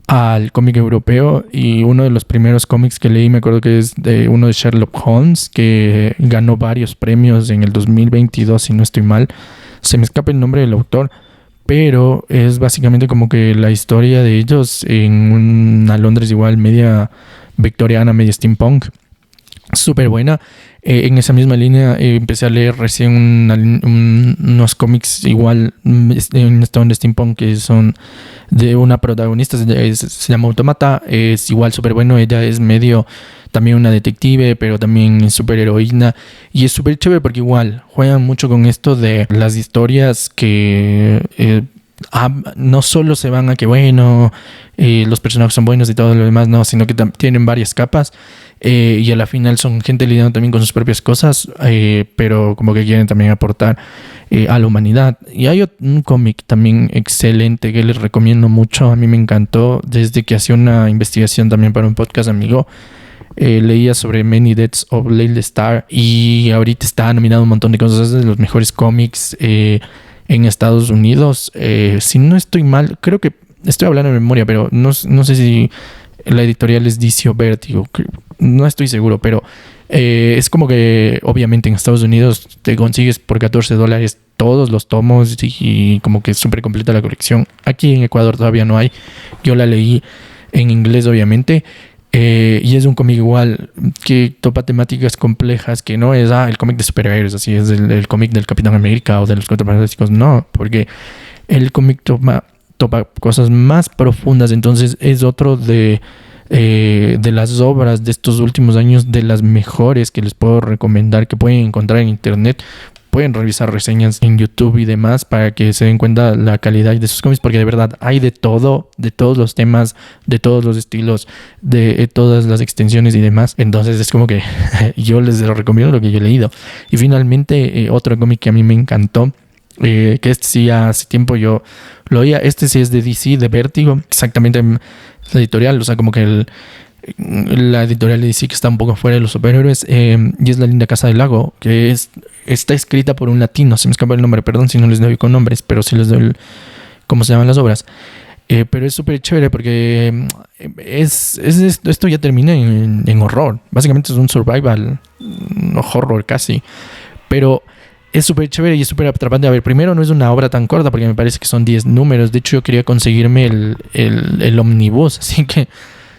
al cómic europeo y uno de los primeros cómics que leí me acuerdo que es de uno de Sherlock Holmes, que ganó varios premios en el 2022 si no estoy mal, se me escapa el nombre del autor, pero es básicamente como que la historia de ellos en una Londres igual media victoriana, media steampunk, súper buena. En esa misma línea empecé a leer recién unos cómics igual en Stone de Steampunk, que son de una protagonista, se llama Automata, es igual súper bueno, ella es medio también una detective, pero también súper heroína, y es súper chévere porque igual juegan mucho con esto de las historias que no solo se van a que bueno, los personajes son buenos y todo lo demás, no, sino que tienen varias capas. Y a la final son gente lidiando también con sus propias cosas, pero como que quieren también aportar a la humanidad. Y hay un cómic también excelente que les recomiendo mucho, a mí me encantó, desde que hacía una investigación también para un podcast amigo. Leía sobre Many Deaths of Lady Star y ahorita está nominado un montón de cosas, es de los mejores cómics en Estados Unidos. Si no estoy mal, creo que estoy hablando de memoria, pero no sé si la editorial es DC o Vertigo, no estoy seguro, pero es como que obviamente en Estados Unidos te consigues por $14 todos los tomos y como que es súper completa la colección. Aquí en Ecuador todavía no hay, yo la leí en inglés obviamente. Y es un cómic igual que topa temáticas complejas, que no es el cómic de superhéroes, así es el cómic del Capitán América o de los Cuatro Fantásticos, no, porque el cómic topa cosas más profundas. Entonces es otro de las obras de estos últimos años, de las mejores que les puedo recomendar, que pueden encontrar en internet. Pueden revisar reseñas en YouTube y demás para que se den cuenta la calidad de sus cómics, porque de verdad hay de todo, de todos los temas, de todos los estilos, de todas las extensiones y demás. Entonces es como que yo les recomiendo lo que yo he leído. Y finalmente otro cómic que a mí me encantó, que este sí hace tiempo yo lo oía, este sí es de DC, de Vértigo, exactamente la editorial, o sea, como que la editorial de DC que está un poco fuera de los superhéroes, y es La Linda Casa del Lago, que está escrita por un latino, se me escapa el nombre, perdón si no les doy con nombres, pero sí les doy cómo se llaman las obras. Pero es súper chévere porque esto ya termina en horror, básicamente es un survival horror casi, pero es súper chévere y es súper atrapante. A ver, primero no es una obra tan corta porque me parece que son 10 números, de hecho yo quería conseguirme el omnibus, así que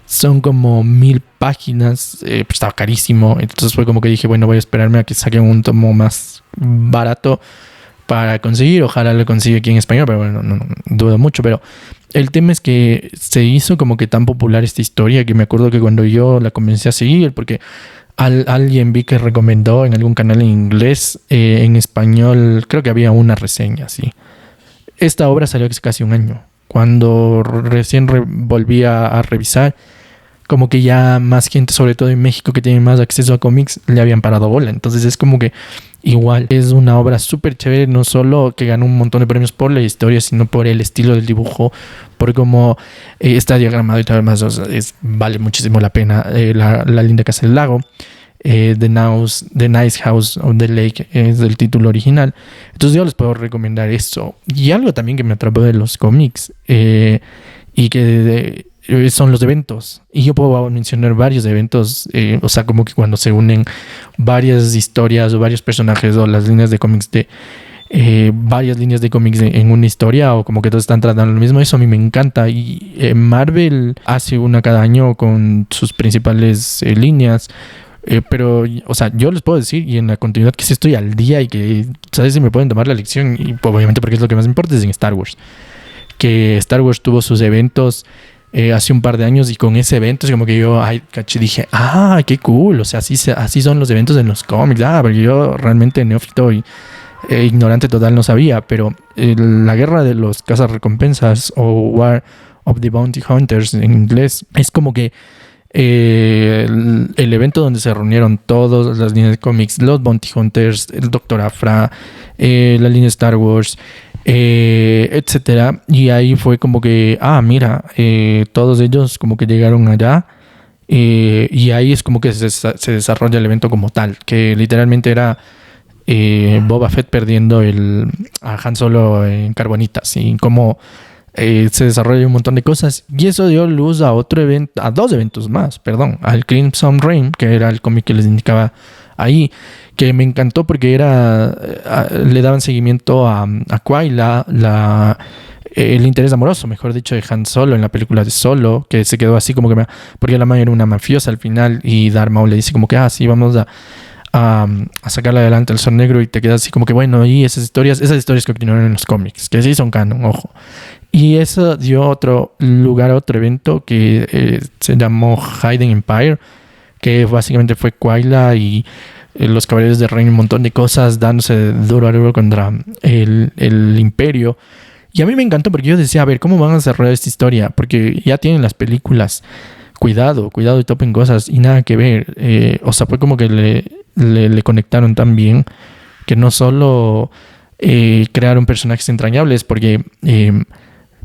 son como 1000 páginas, pues estaba carísimo, entonces fue como que dije, bueno, voy a esperarme a que saquen un tomo más barato para conseguir, ojalá lo consiga aquí en español, pero bueno, no dudo mucho, pero el tema es que se hizo como que tan popular esta historia que me acuerdo que cuando yo la comencé a seguir, porque Alguien vi que recomendó en algún canal en inglés, en español creo que había una reseña, sí. Esta obra salió hace casi un año. Cuando recién volví a revisar, como que ya más gente, sobre todo en México, que tiene más acceso a cómics, le habían parado bola. Entonces es como que igual es una obra súper chévere, no solo que ganó un montón de premios por la historia, sino por el estilo del dibujo, por cómo está diagramado y todo lo demás. O sea, vale muchísimo la pena. La linda casa del lago. The Nice House of the Lake es el título original. Entonces yo les puedo recomendar eso. Y algo también que me atrapó de los cómics y que son los eventos. Y yo puedo mencionar varios eventos, o sea, como que cuando se unen varias historias o varios personajes o las líneas de cómics de varias líneas de cómics en una historia, o como que todos están tratando lo mismo. Eso a mí me encanta. Y Marvel hace una cada año con sus principales líneas. Pero, o sea, yo les puedo decir, y en la continuidad que sí estoy al día y que, ¿sabes? Si me pueden tomar la lección, y pues, obviamente porque es lo que más me importa, es en Star Wars. Que Star Wars tuvo sus eventos hace un par de años, y con ese evento es como que yo caché, dije, qué cool, o sea, así son los eventos en los cómics. Porque yo realmente neófito y ignorante total no sabía, pero la guerra de los cazarrecompensas o War of the Bounty Hunters en inglés es como que el evento donde se reunieron todas las líneas de cómics, los Bounty Hunters, el Dr. Aphra, la línea Star Wars, etcétera. Y ahí fue como que, mira, todos ellos como que llegaron allá. Y ahí es como que se desarrolla el evento como tal, que literalmente era Boba Fett perdiendo a Han Solo en Carbonitas, y como se desarrolla un montón de cosas. Y eso dio luz a otro evento, a dos eventos más, al Crimson Reign, que era el cómic que les indicaba ahí, que me encantó porque le daban seguimiento a Quayla, el interés amoroso, mejor dicho, de Han Solo en la película de Solo, que se quedó así como que porque la madre era una mafiosa al final, y Darth Maul le dice como que sí, vamos a sacarla adelante al Sol Negro, y te quedas así como que bueno, y esas historias que continuaron en los cómics, que sí son canon, ojo. Y eso dio lugar a otro evento que se llamó Hidden Empire, que básicamente fue Quayla y los Caballeros del Reino, un montón de cosas dándose duro a duro contra el Imperio. Y a mí me encantó porque yo decía, a ver, ¿cómo van a desarrollar esta historia? Porque ya tienen las películas. Cuidado y topen cosas, y nada que ver. O sea, fue como que le conectaron tan bien que no solo crearon personajes entrañables, porque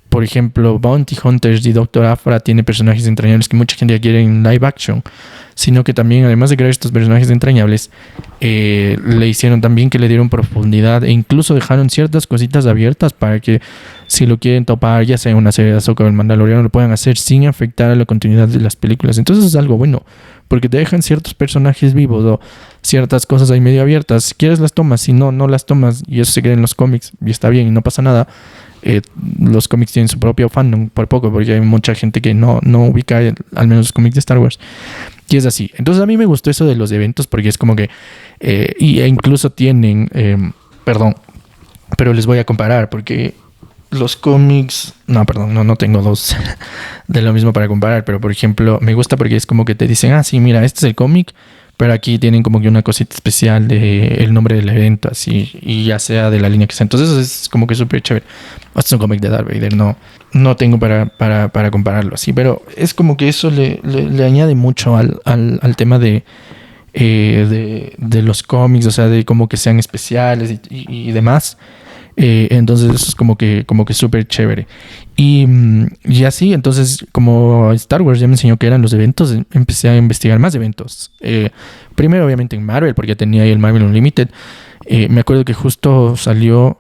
por ejemplo, Bounty Hunters y Dr. Aphra tiene personajes entrañables que mucha gente ya quiere en live action, sino que también, además de crear estos personajes entrañables, le hicieron también que le dieron profundidad, e incluso dejaron ciertas cositas abiertas para que, si lo quieren topar, ya sea una serie de Ahsoka o el Mandaloriano, lo puedan hacer sin afectar a la continuidad de las películas. Entonces es algo bueno, porque te dejan ciertos personajes vivos o ciertas cosas ahí medio abiertas. Si quieres las tomas, si no, no las tomas, y eso se queda en los cómics y está bien y no pasa nada. Los cómics tienen su propio fandom por poco, porque hay mucha gente que no ubica al menos los cómics de Star Wars, y es así. Entonces a mí me gustó eso de los eventos, porque es como que incluso tienen pero les voy a comparar, porque los cómics, no tengo dos de lo mismo para comparar, pero por ejemplo me gusta porque es como que te dicen, sí, mira, este es el cómic, pero aquí tienen como que una cosita especial de el nombre del evento, así, y ya sea de la línea que sea. Entonces eso es como que súper chévere. Este es un cómic de Darth Vader, no tengo para compararlo así, pero es como que eso le añade mucho al tema de los cómics, o sea, de como que sean especiales y demás. Entonces eso es como que súper chévere. Y así, entonces, como Star Wars ya me enseñó que eran los eventos, empecé a investigar más eventos. Primero obviamente en Marvel, porque ya tenía ahí el Marvel Unlimited. Me acuerdo que justo salió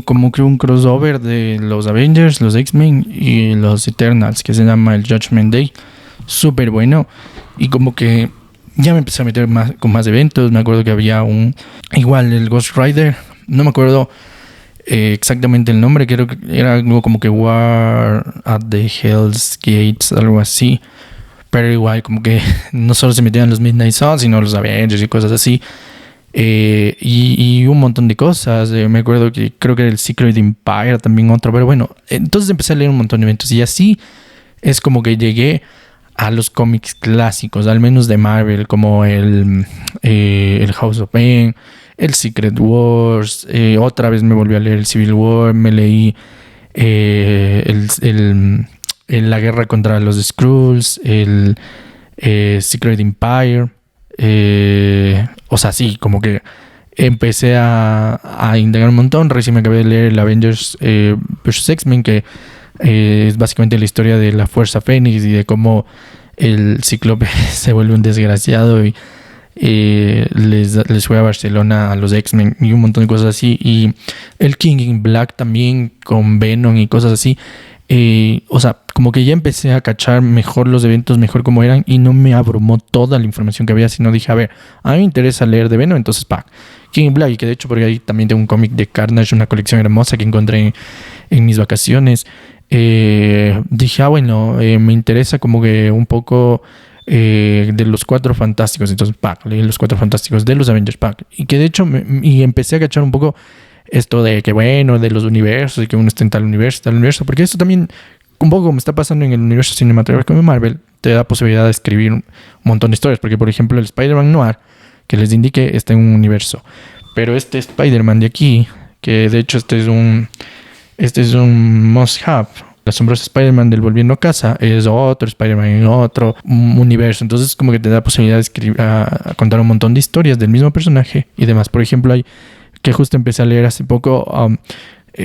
como que un crossover de los Avengers, los X-Men y los Eternals, que se llama el Judgment Day. Súper bueno. Y como que ya me empecé a meter con más eventos. Me acuerdo que había igual el Ghost Rider, no me acuerdo exactamente el nombre, creo que era algo como que War at the Hell's Gates, algo así, pero igual como que no solo se metían los Midnight Suns, sino los Avengers y cosas así, y un montón de cosas. Me acuerdo que creo que era el Secret Empire también otro, pero bueno, entonces empecé a leer un montón de eventos, y así es como que llegué a los cómics clásicos, al menos de Marvel, como el House of M, el Secret Wars. Otra vez me volví a leer el Civil War, me leí la guerra contra los Skrulls, el Secret Empire. O sea, sí, como que empecé a indagar un montón. Recién me acabé de leer el Avengers vs. X-Men, que es básicamente la historia de la Fuerza Fénix y de cómo el Cíclope se vuelve un desgraciado y les fue a Barcelona a los X-Men y un montón de cosas así. Y el King in Black también con Venom y cosas así. O sea, como que ya empecé a cachar mejor los eventos, mejor cómo eran, y no me abrumó toda la información que había, sino dije, a ver, a mí me interesa leer de Venom, entonces King in Black. Y que de hecho, porque ahí también tengo un cómic de Carnage, una colección hermosa que encontré en mis vacaciones. Dije, bueno, me interesa como que un poco de los Cuatro Fantásticos. Entonces, leí los Cuatro Fantásticos de los Avengers, y que de hecho, y empecé a cachar un poco esto de que, bueno, de los universos, y que uno está en tal universo, porque esto también, un poco como está pasando en el universo cinematográfico de Marvel, te da posibilidad de escribir un montón de historias, porque por ejemplo el Spider-Man Noir, que les indique, está en un universo, pero este Spider-Man de aquí, que de hecho este es un must-have. El asombroso Spider-Man del Volviendo a Casa es otro Spider-Man en otro universo. Entonces como que te da posibilidad de escribir, a contar un montón de historias del mismo personaje y demás. Por ejemplo, hay que justo empecé a leer hace poco,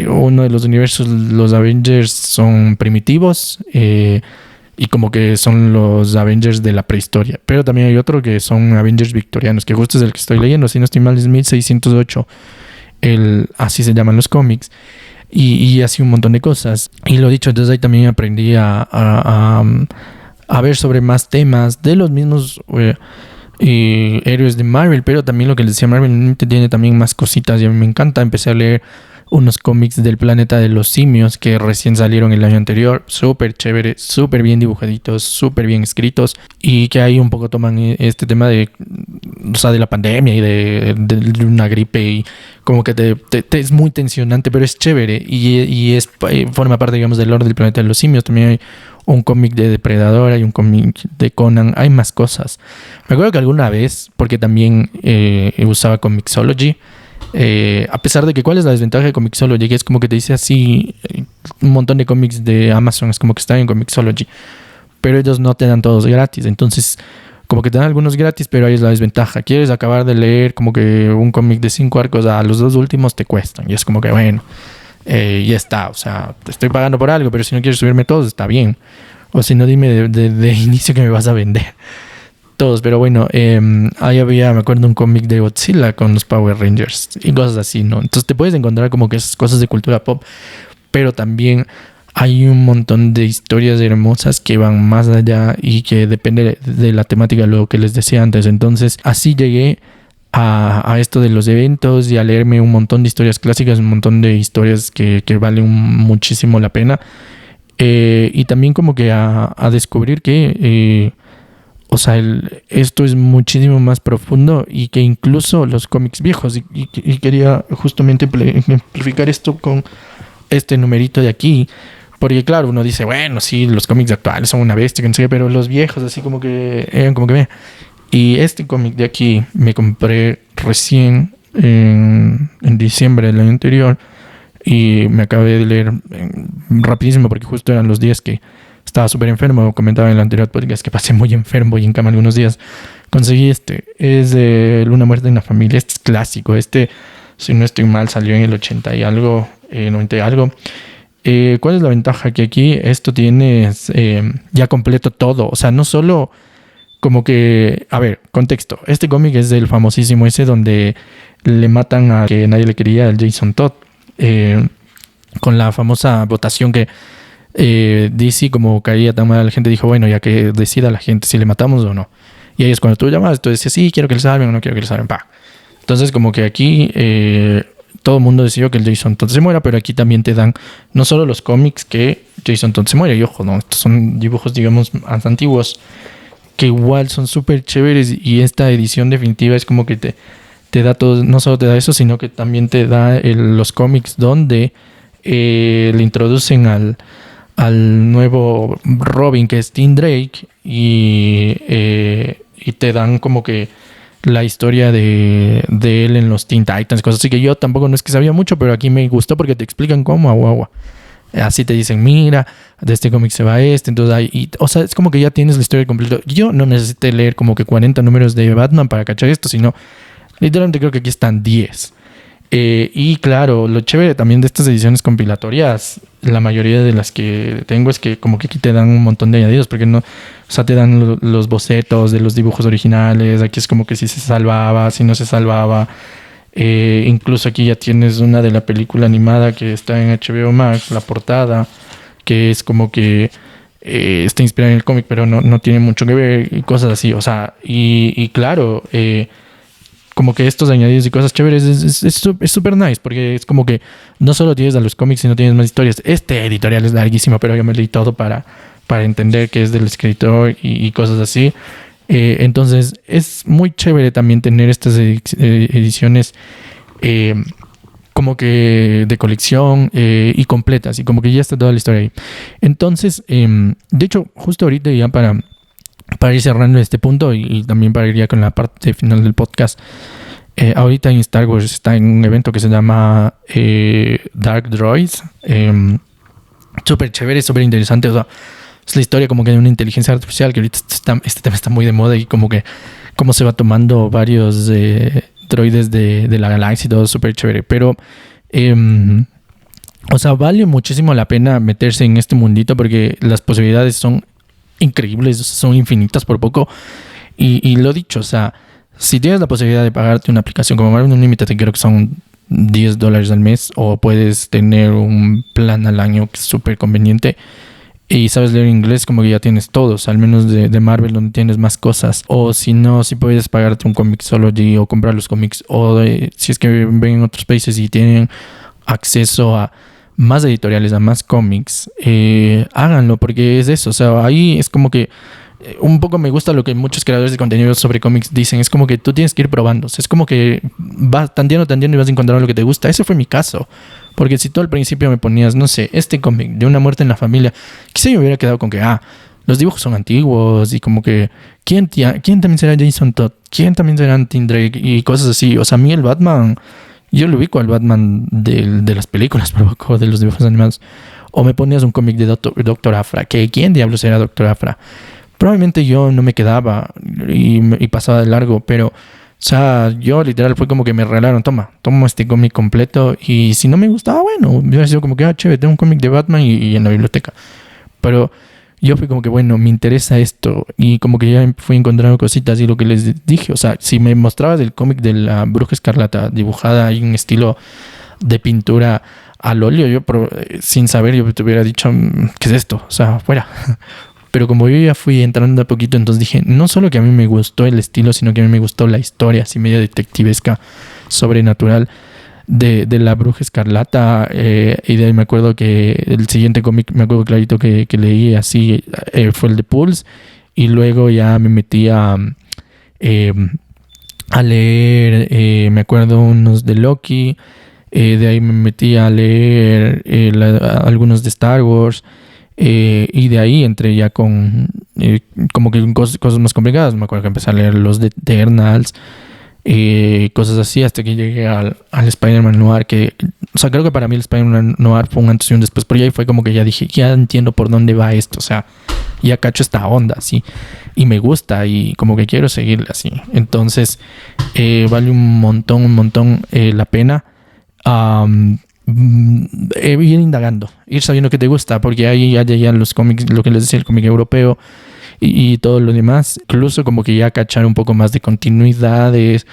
uno de los universos, los Avengers son primitivos, y como que son los Avengers de la prehistoria. Pero también hay otro que son Avengers victorianos, que justo es el que estoy leyendo, si no estoy mal es 1608, así se llaman los cómics. Y así un montón de cosas. Y lo dicho, entonces ahí también aprendí a ver sobre más temas de los mismos héroes de Marvel, pero también lo que les decía, Marvel tiene también más cositas y a mí me encanta. Empecé a leer unos cómics del Planeta de los Simios que recién salieron el año anterior, súper chévere, súper bien dibujaditos, súper bien escritos, y que ahí un poco toman este tema de, o sea, de la pandemia y de una gripe, y como que es muy tensionante, pero es chévere y forma parte, digamos, del lore del Planeta de los Simios. También hay un cómic de Depredador, hay un cómic de Conan, hay más cosas. Me acuerdo que alguna vez, porque también usaba Comixology, a pesar de que, ¿cuál es la desventaja de Comixology? Que es como que te dice así, un montón de cómics de Amazon es como que están en Comixology, pero ellos no te dan todos gratis. Entonces como que te dan algunos gratis, pero ahí es la desventaja. Quieres acabar de leer como que un cómic de 5 arcos, a los 2 últimos te cuestan, y es como que bueno, ya está, o sea, te estoy pagando por algo, pero si no quieres subirme todos, está bien. O si no, dime de inicio que me vas a vender todos. Pero bueno, ahí había, me acuerdo, un cómic de Godzilla con los Power Rangers y cosas así, ¿no? Entonces te puedes encontrar como que esas cosas de cultura pop, pero también hay un montón de historias hermosas que van más allá y que depende de la temática, lo que les decía antes. Entonces así llegué a esto de los eventos y a leerme un montón de historias clásicas, un montón de historias que valen muchísimo la pena, y también como que a descubrir que o sea, esto es muchísimo más profundo y que incluso los cómics viejos, y quería justamente ejemplificar esto con este numerito de aquí, porque claro, uno dice, bueno, sí, los cómics actuales son una bestia, que no sé qué, pero los viejos así como que eran como que... Y este cómic de aquí me compré recién en diciembre del año anterior, y me acabé de leer rapidísimo porque justo eran los días que estaba súper enfermo. Comentaba en el anterior podcast que pasé muy enfermo y en cama algunos días. Conseguí es de Una muerte en la familia. Este es clásico. Si no estoy mal, salió en el 80 y algo, 90 y algo. ¿Cuál es la ventaja? Que aquí esto tiene ya completo todo. O sea, no solo como que... A ver, contexto. Este cómic es del famosísimo ese donde le matan a que nadie le quería, al Jason Todd. Con la famosa votación que DC, como caía tan mal, la gente dijo, bueno, ya que decida la gente si le matamos o no. Y ahí es cuando tú llamabas, tú decías, sí, quiero que le salven o no quiero que le salven. Entonces como que aquí todo el mundo decidió que el Jason Todd se muera, pero aquí también te dan no solo los cómics que Jason Todd se muere, y ojo, no, estos son dibujos, digamos, más antiguos, que igual son súper chéveres, y esta edición definitiva es como que te da todo, no solo te da eso, sino que también te da los cómics donde le introducen al nuevo Robin, que es Tim Drake, y te dan como que la historia de él en los Teen Titans, cosas así que yo tampoco no es que sabía mucho, pero aquí me gustó porque te explican cómo, agua. Así te dicen, mira, de este cómic se va entonces o sea, es como que ya tienes la historia completa. Yo no necesité leer como que 40 números de Batman para cachar esto, sino literalmente creo que aquí están 10. Y claro, lo chévere también de estas ediciones compilatorias, la mayoría de las que tengo es que como que aquí te dan un montón de añadidos, porque no, o sea, te dan los bocetos de los dibujos originales, aquí es como que si se salvaba, si no se salvaba. Incluso aquí ya tienes una de la película animada que está en HBO Max, la portada, que es como que está inspirada en el cómic, pero no tiene mucho que ver y cosas así. O sea, y claro, como que estos añadidos y cosas chéveres es súper nice, porque es como que no solo tienes a los cómics, sino tienes más historias. Este editorial es larguísimo, pero yo me leí todo para entender que es del escritor y cosas así. Entonces es muy chévere también tener estas ediciones como que de colección y completas, y como que ya está toda la historia ahí. Entonces, de hecho, justo ahorita ya para ir cerrando este punto y también para ir ya con la parte final del podcast, ahorita en Star Wars está en un evento que se llama Dark Droids. Súper chévere, súper interesante. O sea, es la historia como que de una inteligencia artificial que ahorita este tema está muy de moda, y como que cómo se va tomando varios droides de la galaxia y todo, súper chévere. Pero, o sea, vale muchísimo la pena meterse en este mundito porque las posibilidades son increíbles, son infinitas por poco. Y lo dicho, o sea, si tienes la posibilidad de pagarte una aplicación como Marvel Unlimited, creo que son $10 al mes, o puedes tener un plan al año que es súper conveniente, y sabes leer inglés, como que ya tienes todos, al menos de Marvel, donde tienes más cosas. O si no, si puedes pagarte un Comixology o comprar los cómics, o si es que ven en otros países y tienen acceso a más editoriales, a más cómics, háganlo, porque es eso. O sea, ahí es como que un poco me gusta lo que muchos creadores de contenido sobre cómics dicen. Es como que tú tienes que ir probando. O sea, es como que vas tanteando y vas encontrando lo que te gusta. Ese fue mi caso. Porque si tú al principio me ponías, no sé, este cómic de una muerte en la familia, quizá yo me hubiera quedado con que, los dibujos son antiguos, y como que, ¿quién también será Jason Todd? ¿Quién también será Tim Drake? Y cosas así. O sea, a mí el Batman, yo lo ubico al Batman de las películas, por poco, de los dibujos animados. O me ponías un cómic de Doctor Afra, que ¿quién diablos era Doctor Afra? Probablemente yo no me quedaba y pasaba de largo, pero, o sea, yo literal fue como que me regalaron, tomo este cómic completo, y si no me gustaba, bueno, yo hubiera sido como que, chévere, tengo un cómic de Batman y en la biblioteca. Pero yo fui como que, bueno, me interesa esto, y como que ya fui encontrando cositas, y lo que les dije, o sea, si me mostrabas el cómic de la Bruja Escarlata dibujada en un estilo de pintura al óleo, yo sin saber, yo te hubiera dicho, ¿qué es esto? O sea, fuera. Pero como yo ya fui entrando a poquito, entonces dije, no solo que a mí me gustó el estilo, sino que a mí me gustó la historia, así medio detectivesca, sobrenatural, de la Bruja Escarlata. Y de ahí me acuerdo que el siguiente cómic, me acuerdo clarito que leí así, fue el de Pulse. Y luego ya me metí a leer, me acuerdo, unos de Loki. De ahí me metí a leer algunos de Star Wars. Y de ahí entré ya con como que cosas más complicadas. Me acuerdo que empecé a leer los de Eternals, cosas así, hasta que llegué al Spider-Man Noir, que, o sea, creo que para mí el Spider-Man Noir fue un antes y un después, pero ahí fue como que ya dije, ya entiendo por dónde va esto, o sea, ya cacho esta onda, así, y me gusta, y como que quiero seguirla así. Entonces, vale un montón la pena. Ir indagando, ir sabiendo que te gusta, porque ahí ya los cómics, lo que les decía, el cómic europeo y todo lo demás, incluso como que ya cachar un poco más de continuidades,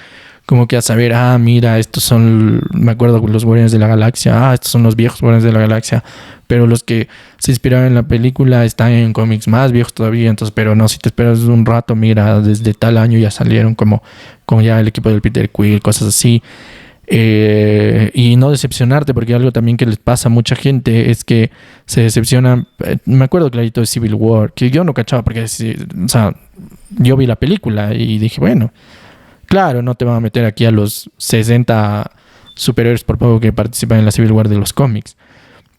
como que a saber, mira, estos son, me acuerdo, los Guardianes de la Galaxia, estos son los viejos Guardianes de la Galaxia, pero los que se inspiraron en la película están en cómics más viejos todavía. Entonces, pero no, si te esperas un rato, mira, desde tal año ya salieron como ya el equipo del Peter Quill, cosas así. Y no decepcionarte, porque algo también que les pasa a mucha gente es que se decepcionan. Me acuerdo clarito de Civil War, que yo no cachaba, porque, o sea, yo vi la película y dije, bueno, claro, no te van a meter aquí a los 60 superhéroes por poco que participan en la Civil War de los cómics,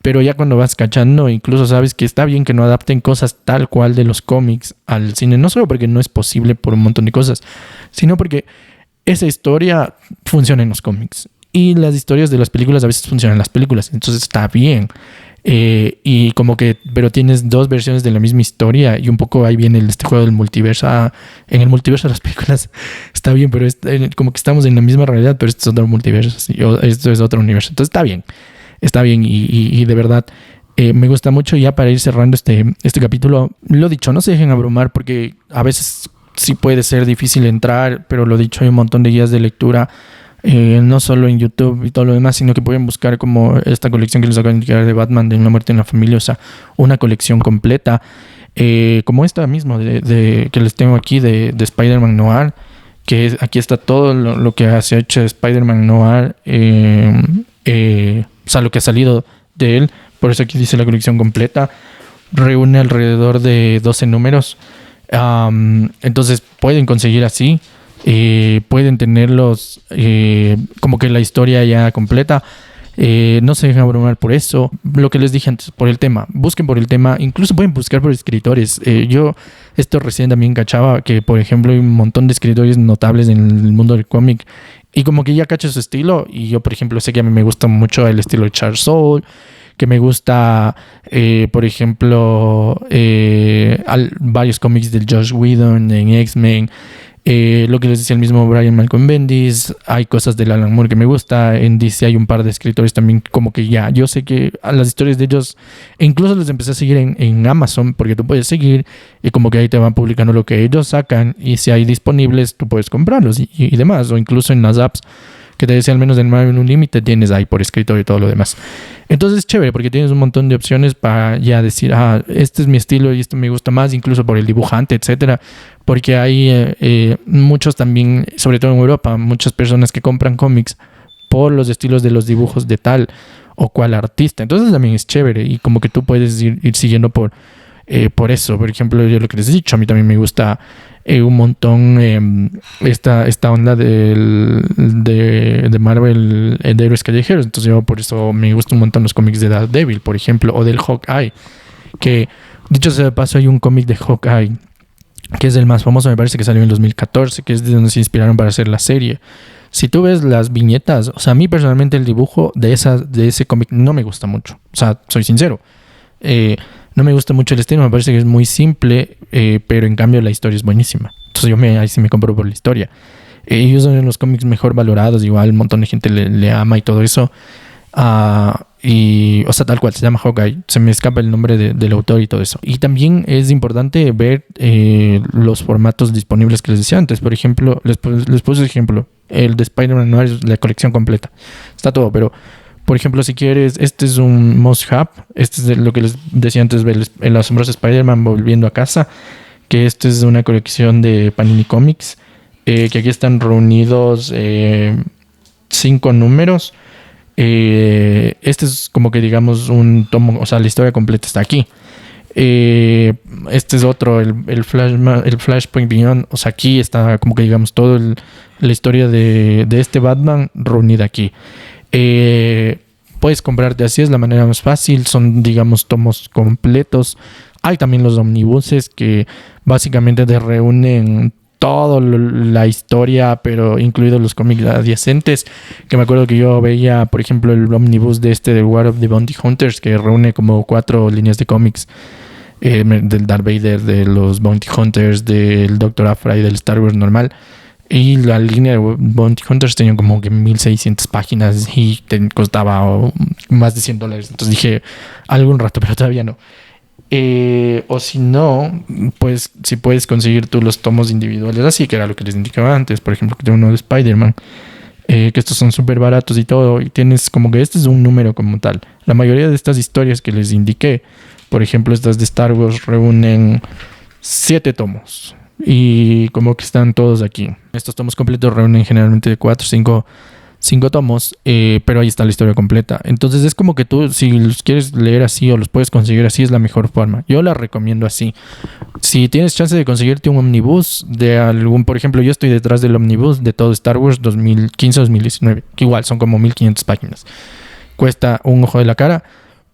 Pero ya cuando vas cachando, incluso sabes que está bien que no adapten cosas tal cual de los cómics al cine. No solo porque no es posible por un montón de cosas, sino porque esa historia funciona en los cómics. Y las historias de las películas a veces funcionan en las películas. Entonces está bien. Y como que, pero tienes dos versiones de la misma historia y un poco ahí viene este juego del multiverso. En el multiverso de las películas está bien, pero como que estamos en la misma realidad, pero esto es otro multiverso, ¿sí? Esto es otro universo. Entonces está bien y de verdad me gusta mucho. Ya para ir cerrando este capítulo, lo dicho, no se dejen abrumar porque a veces sí puede ser difícil entrar, pero lo dicho, hay un montón de guías de lectura. No solo en YouTube y todo lo demás, sino que pueden buscar como esta colección que les acabo de indicar de Batman, de Una muerte en la familia, o sea, una colección completa, como esta misma que les tengo aquí de Spider-Man Noir, aquí está todo lo que se ha hecho de Spider-Man Noir, o sea, lo que ha salido de él, por eso aquí dice la colección completa, reúne alrededor de 12 números, entonces pueden conseguir así. Pueden tenerlos como que la historia ya completa. No se dejen abrumar por eso. Lo que les dije antes, por el tema. Busquen por el tema. Incluso pueden buscar por escritores. Yo esto recién también cachaba que, por ejemplo, hay un montón de escritores notables en el mundo del cómic. Y como que ya cacho su estilo. Y yo, por ejemplo, sé que a mí me gusta mucho el estilo de Charles Soule. Que me gusta, por ejemplo, varios cómics del Joss Whedon en X-Men. Lo que les decía el mismo Brian Malcolm Bendis, hay cosas del Alan Moore que me gusta, en DC hay un par de escritores también como que ya, yo sé que a las historias de ellos, e incluso los empecé a seguir en Amazon, porque tú puedes seguir y como que ahí te van publicando lo que ellos sacan y si hay disponibles tú puedes comprarlos y demás, o incluso en las apps que te decía al menos en Marvel Unlimited tienes ahí por escritorio y todo lo demás. Entonces es chévere porque tienes un montón de opciones para ya decir, este es mi estilo y esto me gusta más, incluso por el dibujante, etcétera. Porque hay muchos también, sobre todo en Europa, muchas personas que compran cómics por los estilos de los dibujos de tal o cual artista. Entonces también es chévere y como que tú puedes ir siguiendo por eso. Por ejemplo, yo lo que les he dicho, a mí también me gusta un montón esta onda de Marvel, de héroes callejeros. Entonces yo por eso me gustan un montón los cómics de Daredevil, por ejemplo, o del Hawkeye, que dicho sea de paso hay un cómic de Hawkeye que es el más famoso, me parece que salió en 2014, que es de donde se inspiraron para hacer la serie. Si tú ves las viñetas, o sea, a mí personalmente el dibujo de ese cómic no me gusta mucho, o sea, soy sincero. No me gusta mucho el estilo, me parece que es muy simple, pero en cambio la historia es buenísima. Entonces ahí sí me compro por la historia. Ellos son los cómics mejor valorados, igual un montón de gente le ama y todo eso. O sea, tal cual, se llama Hawkeye. Se me escapa el nombre del autor y todo eso. Y también es importante ver los formatos disponibles que les decía antes. Por ejemplo, les puse ejemplo. El de Spider-Man Noir es la colección completa. Está todo, pero por ejemplo, si quieres, este es un must-have. Este es lo que les decía antes, el asombroso Spider-Man volviendo a casa. Que este es una colección de Panini Comics. Que aquí están reunidos 5 números. Este es como que digamos un tomo, o sea, la historia completa está aquí. Este es otro, el Flashpoint Beyond, o sea, aquí está como que digamos toda la historia de este Batman reunida aquí. Puedes comprarte así, es la manera más fácil, son digamos tomos completos. Hay también los omnibuses que básicamente te reúnen toda la historia, pero incluidos los cómics adyacentes, que me acuerdo que yo veía, por ejemplo, el omnibus de War of the Bounty Hunters, que reúne como 4 líneas de cómics, del Darth Vader, de los Bounty Hunters, del Dr. Aphra y del Star Wars normal, y la línea de Bounty Hunters tenía como que 1600 páginas y te costaba más de $100, entonces dije, algún rato, pero todavía no. O si no, pues si puedes conseguir tú los tomos individuales así, que era lo que les indicaba antes, por ejemplo, que tengo uno de Spider-Man, que estos son súper baratos y todo, y tienes como que este es un número como tal. La mayoría de estas historias que les indiqué, por ejemplo, estas de Star Wars reúnen 7 tomos y como que están todos aquí. Estos tomos completos reúnen generalmente de 4 o 5 tomos, pero ahí está la historia completa. Entonces es como que tú, si los quieres leer así o los puedes conseguir así, es la mejor forma. Yo la recomiendo así. Si tienes chance de conseguirte un omnibus de algún, por ejemplo, yo estoy detrás del omnibus de todo Star Wars 2015-2019, que igual son como 1500 páginas. Cuesta un ojo de la cara,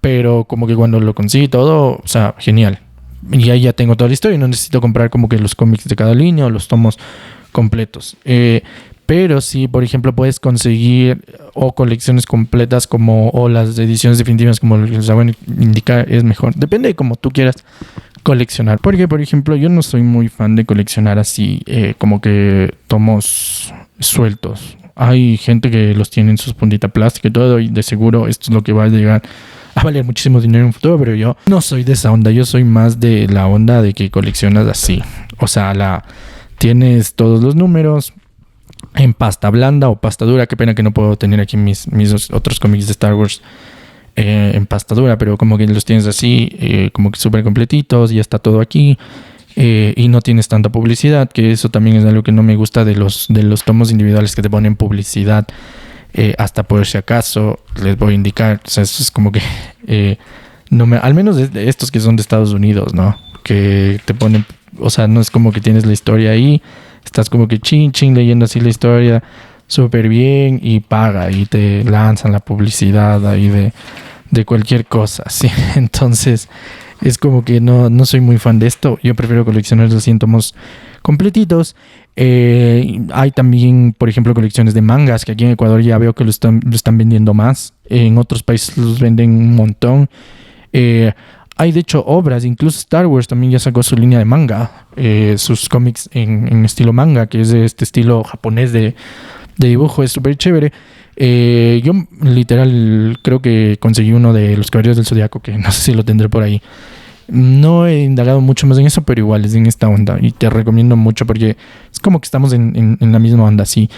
pero como que cuando lo conseguí todo, o sea, genial. Y ahí ya tengo toda la historia y no necesito comprar como que los cómics de cada línea o los tomos completos. Pero sí, por ejemplo, puedes conseguir o colecciones completas como o las ediciones definitivas como les voy a indicar, es mejor. Depende de cómo tú quieras coleccionar. Porque, por ejemplo, yo no soy muy fan de coleccionar así como que tomos sueltos. Hay gente que los tiene en sus puntitas plástica y todo, y de seguro esto es lo que va a llegar a valer muchísimo dinero en un futuro, pero yo no soy de esa onda. Yo soy más de la onda de que coleccionas así. O sea, tienes todos los números en pasta blanda o pasta dura. Qué pena que no puedo tener aquí mis otros cómics de Star Wars en pasta dura, pero como que los tienes así, como que súper completitos, y ya está todo aquí. Y no tienes tanta publicidad, que eso también es algo que no me gusta de los tomos individuales, que te ponen publicidad hasta por si acaso. Les voy a indicar, o sea, eso es como que no me, al menos de estos que son de Estados Unidos, ¿no? Que te ponen, o sea, no es como que tienes la historia ahí, estás como que chin leyendo así la historia súper bien y paga y te lanzan la publicidad ahí de cualquier cosa, ¿sí? Entonces es como que no soy muy fan de esto. Yo prefiero coleccionar los tomos completitos. Hay también, por ejemplo, colecciones de mangas, que aquí en Ecuador ya veo que lo están vendiendo más. En otros países los venden un montón. Hay de hecho obras, incluso Star Wars también ya sacó su línea de manga, sus cómics en estilo manga, que es de este estilo japonés de dibujo, es súper chévere. Yo literal creo que conseguí uno de los Caballeros del Zodiaco, que no sé si lo tendré por ahí. No he indagado mucho más en eso, pero igual es en esta onda y te recomiendo mucho porque es como que estamos en la misma onda, sí.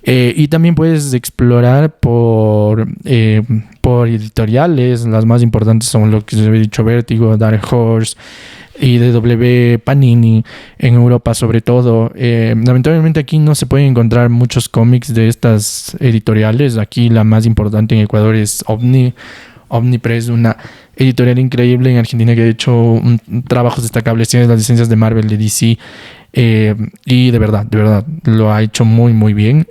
Y también puedes explorar por editoriales. Las más importantes son lo que se había dicho, Vértigo, Dark Horse, IDW, Panini, en Europa sobre todo. Lamentablemente aquí no se pueden encontrar muchos cómics de estas editoriales. Aquí la más importante en Ecuador es Omnipress, una editorial increíble en Argentina que ha hecho trabajos destacables. Tiene las licencias de Marvel, de DC, y de verdad lo ha hecho muy muy bien.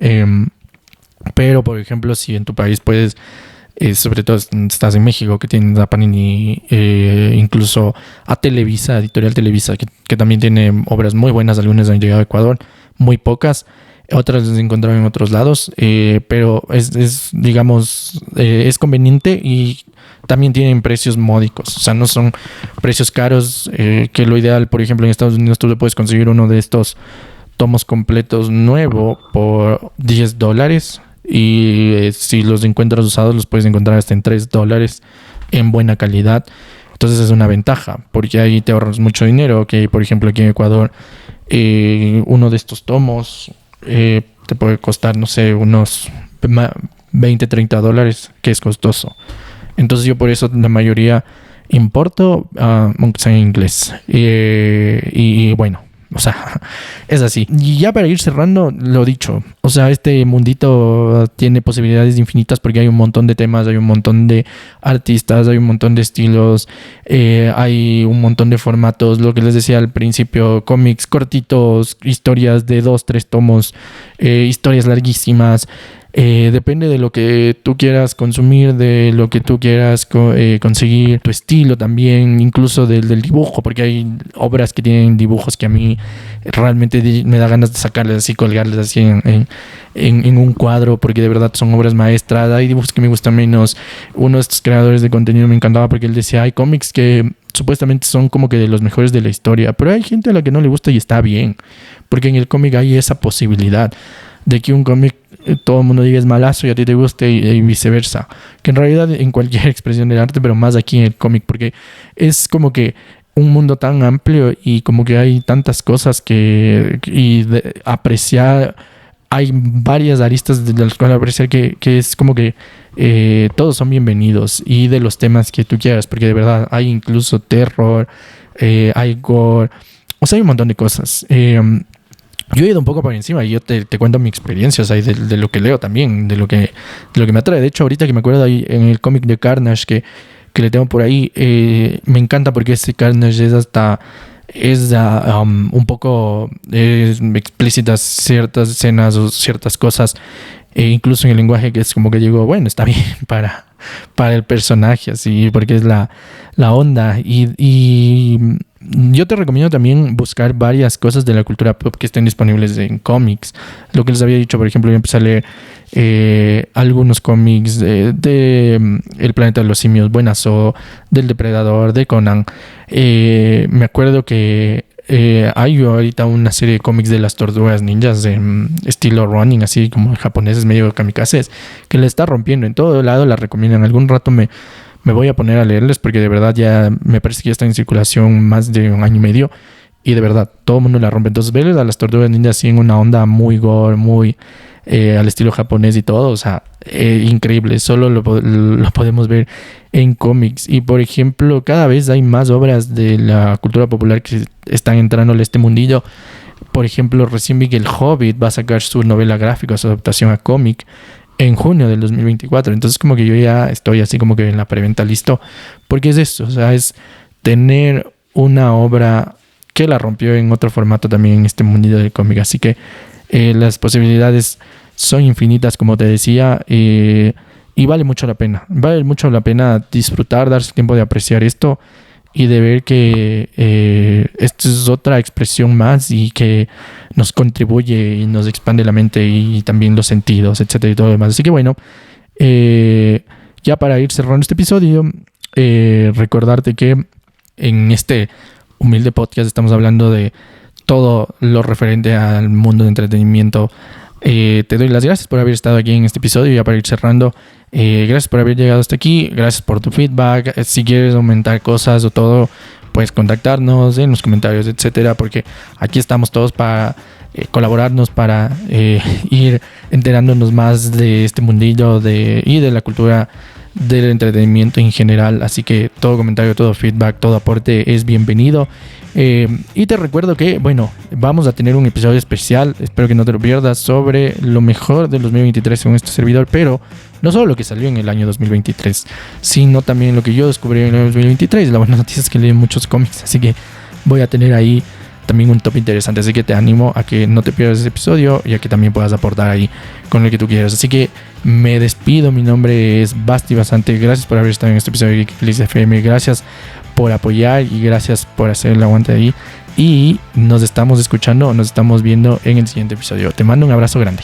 Pero por ejemplo, si en tu país puedes, sobre todo estás en México, que tiene a Panini, incluso a Televisa, Editorial Televisa, que también tiene obras muy buenas. Algunas han llegado a Ecuador, muy pocas, otras las he encontrado en otros lados, pero digamos, es conveniente y también tienen precios módicos. O sea, no son precios caros, que lo ideal, por ejemplo, en Estados Unidos tú le puedes conseguir uno de estos tomos completos nuevo por $10, y si los encuentras usados los puedes encontrar hasta en $3 en buena calidad. Entonces es una ventaja porque ahí te ahorras mucho dinero. Que por ejemplo aquí en Ecuador, uno de estos tomos te puede costar, no sé, unos $20-30, que es costoso. Entonces yo por eso la mayoría importo, aunque sea en inglés. Y bueno, o sea, es así. Y ya para ir cerrando, lo dicho, o sea, este mundito tiene posibilidades infinitas porque hay un montón de temas, hay un montón de artistas, hay un montón de estilos, hay un montón de formatos. Lo que les decía al principio, cómics cortitos, historias de 2-3 tomos, historias larguísimas. Depende de lo que tú quieras consumir, de lo que tú quieras conseguir, tu estilo también, incluso del dibujo, porque hay obras que tienen dibujos que a mí realmente me da ganas de sacarles así, colgarles así en un cuadro, porque de verdad son obras maestras. Hay dibujos que me gustan menos. Uno de estos creadores de contenido me encantaba porque él decía, hay cómics que supuestamente son como que de los mejores de la historia, pero hay gente a la que no le gusta y está bien, porque en el cómic hay esa posibilidad de que un cómic todo el mundo diga es malazo y a ti te guste, y viceversa. Que en realidad en cualquier expresión del arte, pero más aquí en el cómic, porque es como que un mundo tan amplio y como que hay tantas cosas de apreciar. Hay varias aristas de las cuales apreciar, que es como que todos son bienvenidos, y de los temas que tú quieras, porque de verdad hay incluso terror, hay gore, o sea, hay un montón de cosas. Yo he ido un poco por encima y yo te cuento mi experiencia, o sea, de lo que leo también, de lo que me atrae. De hecho, ahorita que me acuerdo ahí en el cómic de Carnage que le tengo por ahí, me encanta porque ese Carnage es un poco explícitas ciertas escenas o ciertas cosas E incluso en el lenguaje que es como que digo, bueno, está bien para el personaje, así, porque es la onda. Y yo te recomiendo también buscar varias cosas de la cultura pop que estén disponibles en cómics. Lo que les había dicho, por ejemplo, yo empecé a leer algunos cómics de El planeta de los simios, Buenazo, del Depredador, de Conan. Me acuerdo que hay ahorita una serie de cómics de las tortugas ninjas estilo running, así como japoneses medio kamikazes, que le está rompiendo en todo lado. La recomiendan. Algún rato me voy a poner a leerles, porque de verdad ya me parece que ya está en circulación más de 1 año y medio, y de verdad todo el mundo la rompe. Entonces verles a las tortugas ninjas así en una onda muy gore, muy al estilo japonés y todo, o sea, increíble. Solo lo podemos ver en cómics. Y por ejemplo, cada vez hay más obras de la cultura popular que están entrando en este mundillo. Por ejemplo, recién vi que El Hobbit va a sacar su novela gráfica, su adaptación a cómic, en junio del 2024. Entonces como que yo ya estoy así como que en la preventa listo, porque es eso, o sea, es tener una obra que la rompió en otro formato también en este mundillo del cómic. Así que las posibilidades son infinitas, como te decía, y vale mucho la pena disfrutar, darse tiempo de apreciar esto y de ver que esto es otra expresión más y que nos contribuye y nos expande la mente y también los sentidos, etcétera, y todo lo demás. Así que bueno, ya para ir cerrando este episodio, recordarte que en este humilde podcast estamos hablando de todo lo referente al mundo de entretenimiento. Te doy las gracias por haber estado aquí en este episodio. Ya para ir cerrando, gracias por haber llegado hasta aquí, gracias por tu feedback. Si quieres aumentar cosas o todo, puedes contactarnos en los comentarios, etcétera, porque aquí estamos todos para colaborarnos, para ir enterándonos más de este mundillo y de la cultura del entretenimiento en general. Así que todo comentario, todo feedback, todo aporte es bienvenido. Y te recuerdo que, bueno, vamos a tener un episodio especial, espero que no te lo pierdas, sobre lo mejor del 2023 con este servidor, pero no solo lo que salió en el año 2023, sino también lo que yo descubrí en el año 2023. La buena noticia es que leí muchos cómics, así que voy a tener ahí también un top interesante, así que te animo a que no te pierdas ese episodio y a que también puedas aportar ahí con lo que tú quieras. Así que me despido, mi nombre es Basti Basante, gracias por haber estado en este episodio de Geek Feliz FM, gracias por apoyar y gracias por hacer el aguante ahí, y nos estamos escuchando, nos estamos viendo en el siguiente episodio. Te mando un abrazo grande.